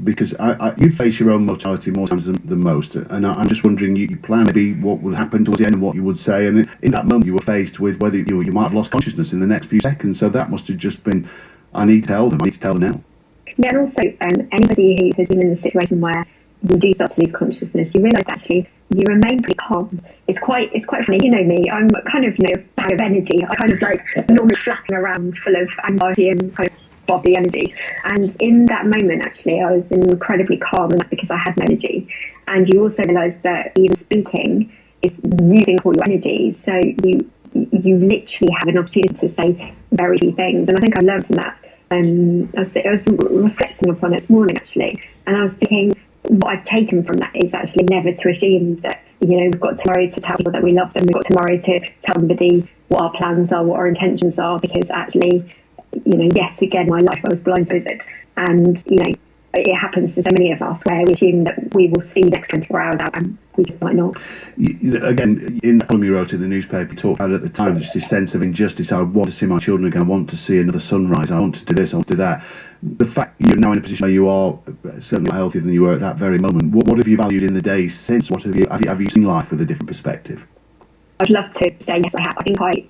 you face your own mortality more times than most, and I'm just wondering, you plan maybe what would happen towards the end and what you would say, and in that moment you were faced with whether you might have lost consciousness in the next few seconds, so that must have just been, I need to tell them now. Yeah, and also anybody who has been in the situation where you do start to lose consciousness, you realise actually you remain pretty calm. It's quite funny, you know me, I'm kind of a bag of energy. I kind of like normally flapping around full of anxiety and kind of bubbly energy. And in that moment actually I was incredibly calm, and that's because I had no energy. And you also realise that even speaking is using all your energy, so you literally have an opportunity to say very few things. And I think I learned from that. I was reflecting upon it this morning actually, and I was thinking what I've taken from that is actually never to assume that we've got tomorrow to tell people that we love them, we've got tomorrow to tell somebody what our plans are, what our intentions are, because actually yet again my life I was blindfolded, and it happens to so many of us where we assume that we will see the next 24 hours out and we just might not. Again, in the column you wrote in the newspaper, you talked about at the time just this sense of injustice. I want to see my children again, I want to see another sunrise, I want to do this, I want to do that. The fact you're now in a position where you are certainly healthier than you were at that very moment, what have you valued in the days since? What have you seen life with a different perspective? I'd love to say yes I have. I think I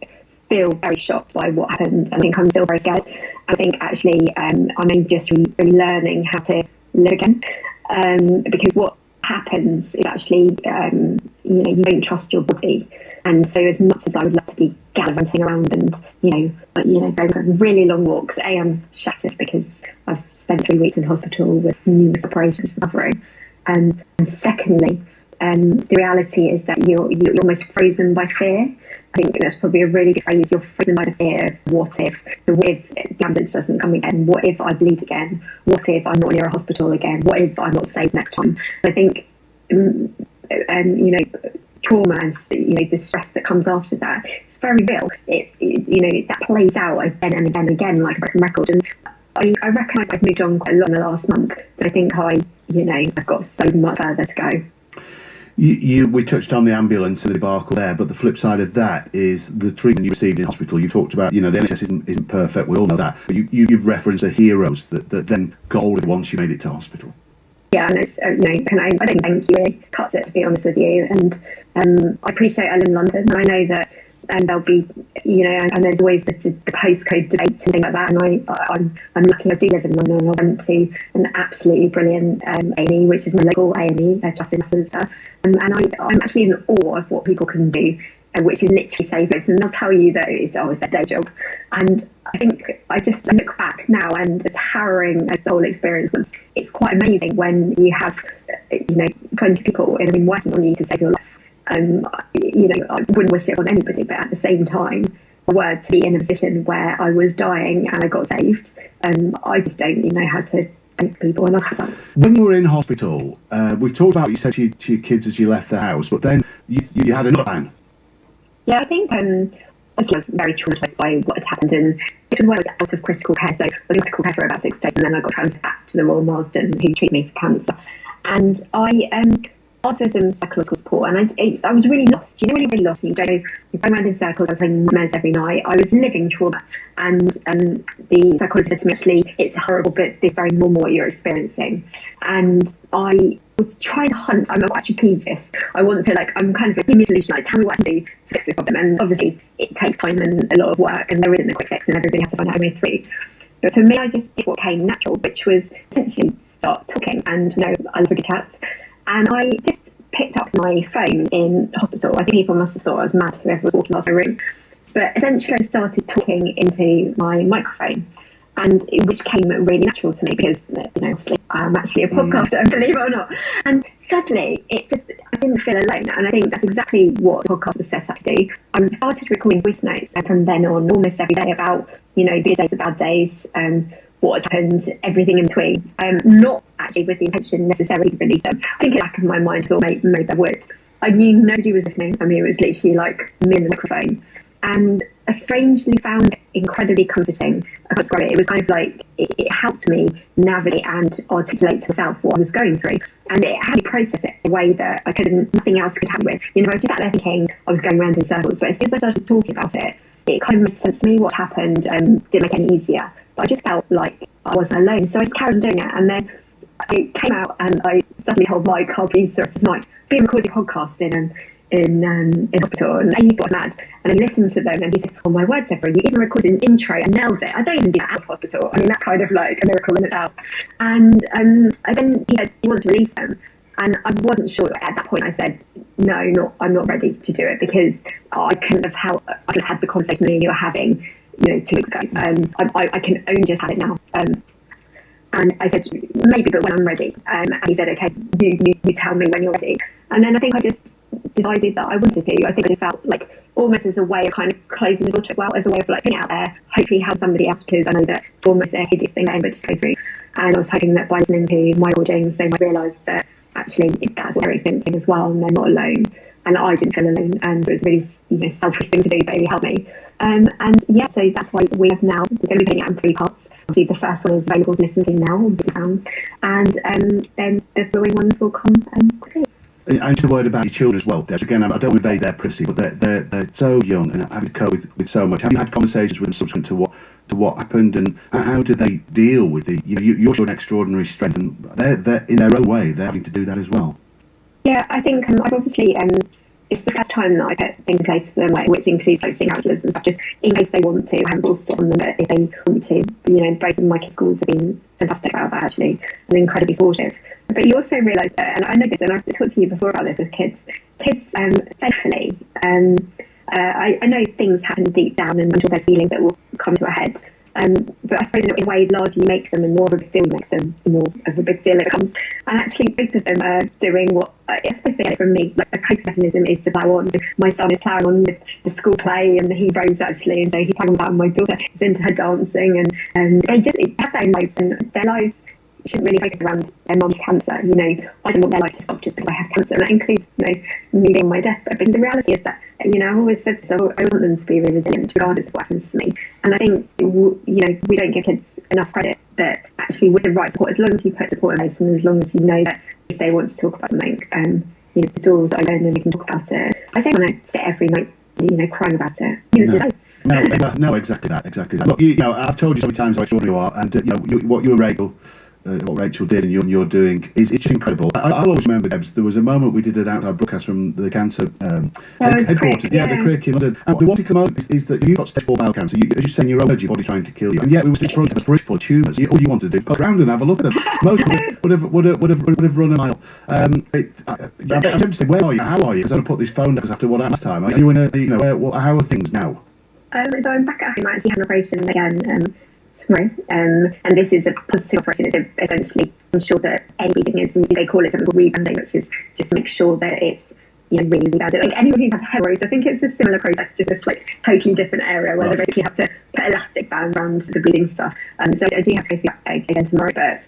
feel very shocked by what happened. I think I'm still very scared. I think actually I'm just relearning how to live again, because what happens is actually you don't trust your body, and so as much as I would love to be gallivanting around and going really long walks, I'm shattered because I've spent 3 weeks in hospital with numerous operations recovering, and secondly the reality is that you're almost frozen by fear. I think that's probably a really good phrase. You're frozen by the fear of what if the ambulance doesn't come again? What if I bleed again? What if I'm not near a hospital again? What if I'm not safe next time? I think trauma and the stress that comes after that, it's very real. That plays out again and again and again like a broken record. And I reckon I've moved on quite a lot in the last month, but I think I've got so much further to go. We touched on the ambulance and the debacle there, but the flip side of that is the treatment you received in hospital. You talked about, the NHS isn't perfect, we all know that, but you've referenced the heroes that then got older once you made it to hospital. Yeah, and it's, I don't think you cuts it, to be honest with you, and I appreciate I live in London, and I know that there'll be, and there's always the postcode debates and things like that, and I'm lucky I do live in London, and I went to an absolutely brilliant A&E, which is my local A&E, just in Westminster, and I'm actually in awe of what people can do, which is literally save lives, and they'll tell you that it's their day job, and I think I look back now, and as harrowing as the whole experience was, it's quite amazing when you have 20 people in a room working on you to save your life. I wouldn't wish it on anybody, but at the same time, to be in a position where I was dying and I got saved, I just don't know how to thank people enough for that. When you were in hospital, we've talked about, you said to your kids as you left the house, but then you had a nutdown. Yeah, I think I was very traumatised by what had happened, and this was when I was out of critical care, so I was in critical care for about 6 days, and then I got transferred back to the Royal Marsden, who treated me for cancer, and I asked for some psychological support, and I was really lost. When you're really lost, and you don't know, you're going around in circles, I was having nightmares every night, I was living trauma, and the psychologist said to me, actually, it's horrible, but it's very normal what you're experiencing, and I was trying to hunt. I'm quite strategist. I want to I'm kind of give me a solution, tell me what I can do to fix this problem, and obviously it takes time and a lot of work, and there isn't a quick fix, and everybody has to find out a way through. But for me, I just did what came natural, which was essentially start talking, and I love a good chat. And I just picked up my phone in hospital. I think people must have thought I was mad, whoever was walking past my room. But essentially I started talking into my microphone, and which came really natural to me because, obviously I'm actually a podcaster, believe it or not. And suddenly, I didn't feel alone. And I think that's exactly what the podcast was set up to do. I started recording voice notes, and from then on, almost every day about, good days, the bad days, what has happened, everything in between. Not actually with the intention necessarily to release them. I think in the back of my mind, I thought maybe I would. I knew nobody was listening. I mean, it was literally like me and the microphone. And I strangely found it incredibly comforting across it. It was kind of like, it helped me navigate and articulate to myself what I was going through. And it had me process it in a way that nothing else could happen with. I was just sat there thinking I was going around in circles. But as soon as I started talking about it, it kind of made sense to me what happened and didn't make it any easier. But I just felt like I wasn't alone. So I just carried on doing it. And then it came out and I suddenly told Mike, I'll be sort of like, being recording podcasts in hospital, and he got mad and I listened to them and he said, oh my word, Deborah, you even recorded an intro and nailed it. I don't even do that out of hospital. I mean, that's kind of like a miracle in itself. And then he said he wanted to release them, and I wasn't sure. At that point I said, no, I'm not ready to do it, because I could have had the conversation me and you were having 2 weeks ago. I can only just have it now. And I said, maybe, but when I'm ready. And he said, okay, you tell me when you're ready. And then I think I just decided that I wanted to. I think I just felt like almost as a way of kind of closing the door to it, well, as a way of like putting it out there, hopefully help somebody else, because I know that it's almost a hideous thing that anybody to go through. And I was hoping that by listening to my recordings, they might realise that actually that's what they're experiencing as well, and they're not alone. And I didn't feel alone, and it was a really selfish thing to do, but it really helped me. And yeah, so that's why we're going to be putting it in 3 parts. Obviously, the first one is available to listen to now on £50, and then the following ones will come quickly. And just a word about your children as well, Des. Again, I don't want to invade their privacy, but they're so young and having to cope with so much. Have you had conversations with them subsequent to what happened, and how do they deal with the? You're showing extraordinary strength, and they're in their own way, they're having to do that as well. Yeah, I think I've obviously it's the first time that I put things in place for them, which includes like seeing counsellors and stuff, just in case they want to. I haven't forced it on them, but if they want to, both of my kids' schools have been fantastic about that actually, and incredibly supportive. But you also realise that, and I know this, and I've talked to you before about this with kids, thankfully, I know things happen deep down, and I'm sure there's feelings that will come to a head. But I suppose in a way, the larger you make them and more of a big deal you make them, the more of a big deal it becomes. And actually, both of them are doing what I suppose they get it from me. Like, the coping mechanism is to plough on. My son is ploughing on with the school play and the Heroes actually, and so he's ploughing on that. And my daughter is into her dancing, and they just have their own lives, and their lives shouldn't really focus around their mum's cancer. I don't want their life to stop just because I have cancer, and that includes me being on my deathbed. But the reality is that I always said so. I want them to be really resilient regardless of what happens to me. And I think we don't give kids enough credit that actually with the right support, as long as you put support in place, and as long as you know that if they want to talk about something, the doors are open and we can talk about it. I don't want to sit every night crying about it. No, exactly that. Look, I've told you so many times how extraordinary you are, and what you and Rachel did and you're doing is it's incredible. I'll always remember, Debs, there was a moment we did an outside broadcast from the cancer headquarters, the Crick in London. And what come out is that you've got stage 4 bowel cancer. As you say, in your own head, your body's trying to kill you, and yet we were in front of us for tumours. All you wanted to do was go around and have a look at them. Most would have run a mile. I'm tempted to say, where are you? How are you? Because I put this phone down after what happened last time. Are you in a? How are things now? So I'm back at home. I actually had an operation again. And this is a positive operation. It's essentially ensure that everything is, they call it something called rebranding, which is just to make sure that it's really rebranded. Like anyone who has hemorrhoids, I think it's a similar process, just this totally different area where they basically have to put elastic bands around the bleeding stuff. So I do have to go through that again tomorrow, but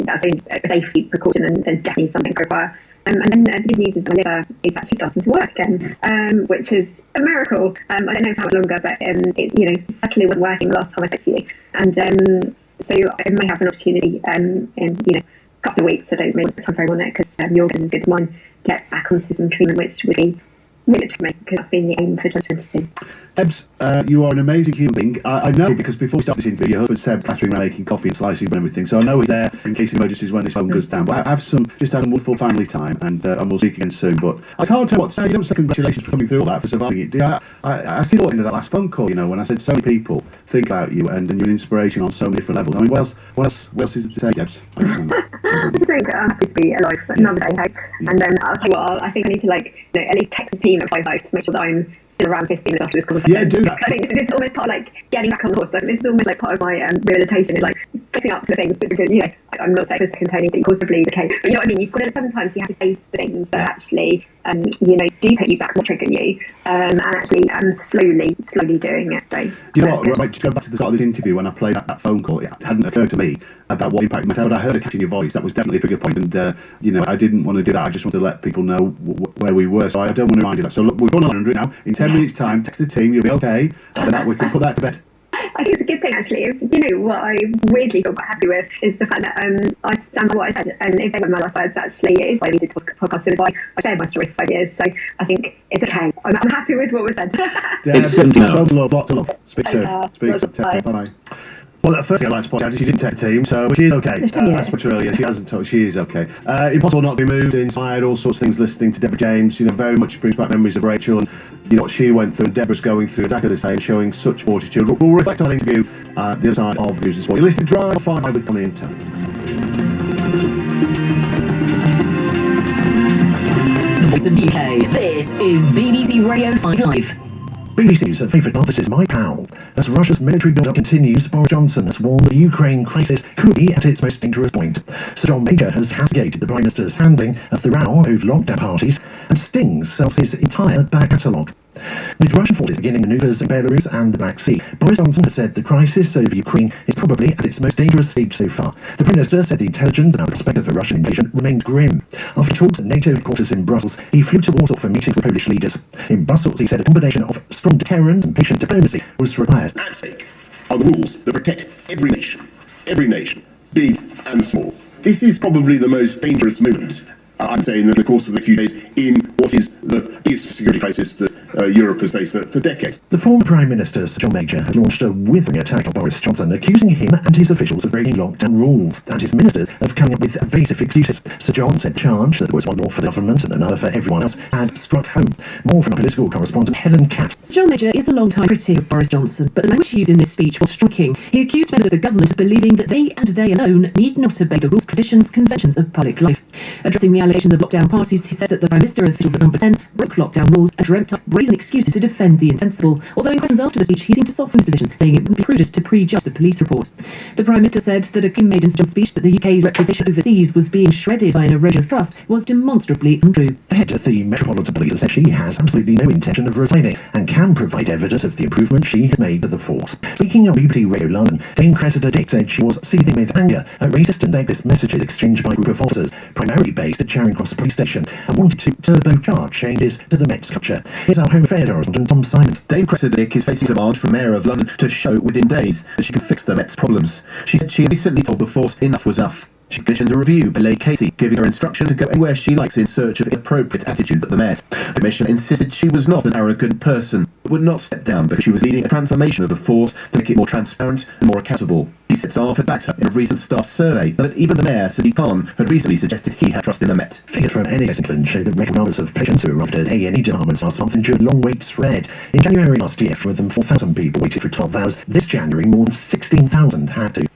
that's a safety precaution and definitely something to require. And then the good news is my liver is actually starting to work again, which is a miracle. I don't know for how much longer, but it certainly wasn't working the last time I spoke to you. And so I may have an opportunity in a couple of weeks. I don't really want to time frame on it because you're getting good mind to get back onto some treatment, which would be really good for me because that's been the aim for 2022. Ebs, you are an amazing human being. I know because before we started this interview, your husband Seb clattering around making coffee and slicing and everything. So I know he's there in case of emergencies when this phone goes down. But have some wonderful family time, and we'll speak again soon. But it's hard to know what to say. You don't say congratulations for coming through all that, for surviving it. I still thought into that last phone call, when I said so many people think about you and you're an inspiration on so many different levels. I mean, what else is it to say, Ebs? I just think I'm happy to be alive for another day, and then I'll tell you what, I think I need to at least text the team at 5 to make sure that I'm still around 15 minutes after this conversation. Yeah, do that. I think this is almost part of getting back on the horse. This is almost part of my rehabilitation. Is fixing up the things because, you know, I'm not saying this containing the cause of bleed, okay, but you know what I mean, you've got to, sometimes you have to face things that actually, you know, do put you back, or trigger you, and actually slowly doing it. So, you know what, right, just go back to the start of this interview when I played that phone call, it hadn't occurred to me about what impact myself. I heard a catch in your voice, that was definitely a trigger point, and you know, I didn't want to do that, I just wanted to let people know where we were, so I don't want to remind you that. So look, we're going on, Andrew, now, in 10 minutes time, text the team, you'll be okay, and that we can put that to bed. I think it's a good thing actually. Is, you know, what I weirdly feel quite happy with is the fact that I stand by what I said, and if they were my last words, actually, it is why we did podcast. It was why I shared my story for 5 years. So I think it's okay. I'm happy with what was said. Lots of love. Speak soon. Bye-bye. Well, firstly, I'd like to point out that she didn't take the team, so she is okay. That's much earlier. She hasn't told. She is okay. Impossible not to be moved, inspired, all sorts of things. Listening to Deborah James, you know, very much brings back memories of Rachel and you know what she went through. And Deborah's going through exactly the same, showing such fortitude. We'll reflect on the interview the other side of news as well. You're listening to Drive 5 with Connie and Tony. The voice of the UK. This is BBC Radio 5 Live. BBC's favourite officer's My Pal. As Russia's military build-up continues, Boris Johnson has warned the Ukraine crisis could be at its most dangerous point. Sir John Major has castigated the Prime Minister's handling of the row over lockdown parties, and Sting sells his entire back catalogue. With Russian forces beginning manoeuvres in Belarus and the Black Sea, Boris Johnson has said the crisis over Ukraine is probably at its most dangerous stage so far. The Prime Minister said the intelligence about the prospect of a Russian invasion remained grim. After talks at NATO headquarters in Brussels, he flew to Warsaw for meetings with Polish leaders. In Brussels, he said a combination of strong deterrence and patient diplomacy was required. At stake are the rules that protect every nation, big and small. This is probably the most dangerous moment, I'd say, in the course of the few days in what is the biggest security crisis that Europe has faced for decades. The former Prime Minister, Sir John Major, has launched a withering attack on Boris Johnson, accusing him and his officials of breaking lockdown rules and his ministers of coming up with evasive excuses. Sir John said charge that there was one law for the government and another for everyone else had struck home. More from our political correspondent Helen Catt. Sir John Major is a long-time critic of Boris Johnson, but the language used in this speech was striking. He accused members of the government of believing that they and they alone need not obey the rules, traditions, conventions of public life. Addressing the allegations of lockdown parties, he said that the Prime Minister and officials at Number 10 broke lockdown rules and dreamt up brazen excuses to defend the indefensible. Although in questions after the speech, he seemed to soften his position, saying it wouldn't be prudent to prejudge the police report. The Prime Minister said that a claim made in Sir John's speech that the UK's reputation overseas was being shredded by an erosion of trust was demonstrably untrue. The head of the Metropolitan Police said she has absolutely no intention of resigning and can provide evidence of the improvement she has made to the force. Speaking on BBC Radio London, Dame Cressida Dick said she was seething with anger at racist and sexist messages exchanged by a group of officers, primarily based at Charing Cross Police Station, and wanted to turbocharge changes to the Met's culture. Here's our Home Affairs correspondent Tom Simon. Dame Cressida Dick is facing demand from Mayor of London to show within days that she can fix the Met's problems. She said she had recently told the force enough was enough. She commissioned a review by Lady Casey, giving her instruction to go anywhere she likes in search of inappropriate attitudes at the Met. The Commissioner insisted she was not an arrogant person, but would not step down because she was leading a transformation of the force to make it more transparent and more accountable. He said staff had backed her in a recent staff survey, but even the Mayor, Sadiq Khan, had recently suggested he had trust in the Met. Figures from NHS England show that record numbers of patients who arrived at A&E departments last month endured long waits for aid. In January last year, fewer than 4,000 people waited for 12 hours. This January, more than 16,000 had to.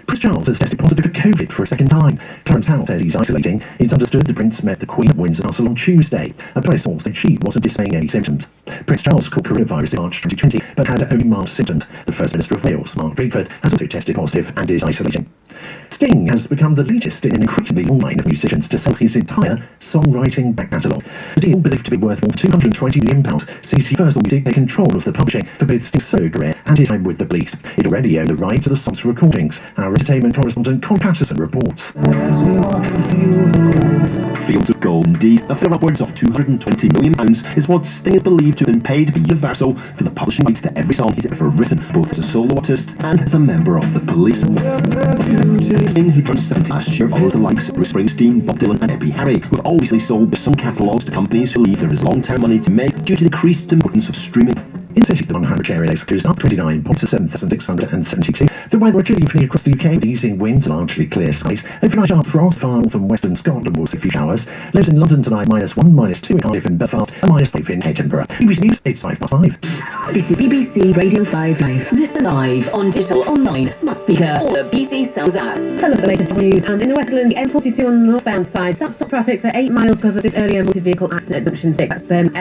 Prince Charles has tested positive for COVID for a second time. Clarence Howell says he's isolating. It's understood the Prince met the Queen at Windsor Castle on Tuesday. A police source said she wasn't displaying any symptoms. Prince Charles caught coronavirus in March 2020, but had only mild symptoms. The First Minister of Wales, Mark Drakeford, has also tested positive and is isolating. Sting has become the latest in an increasingly long line of musicians to sell his entire songwriting back catalogue. The deal, believed to be worth more than £220 million, sees Universal Music take control of the publishing for both Sting's solo career and his time with the Police. It already owned the right to the song's recordings. Our entertainment correspondent Con Patterson reports. Fields of Gold, indeed. A figure upwards of £220 million is what Sting is believed to have been paid by Universal for the publishing rights to every song he's ever written, both as a solo artist and as a member of the Police. Sting, who turned 70 last year, followed the likes of Bruce Springsteen, Bob Dylan and Debbie Harry, who have obviously sold their song catalogues to companies who believe there is long-term money to make due to the increased importance of streaming. In City, the 100 area index closed up 29 points to 7,672. The weather chilly evening across the UK with easing winds and largely clear skies. Overnight sharp frost, far north and western Scotland will see a few showers. Lows in London tonight -1, -2 in Cardiff and Belfast, and -5 in Edinburgh. BBC News, it's 5:05. This is BBC Radio 5 Live. Listen live on digital, online, smart speaker, or the BBC Sounds app. Full of the latest news, and in the West Midlands, the M42 on the northbound side stopped traffic for 8 miles because of this earlier motor vehicle accident at Junction 6. That's Birmingham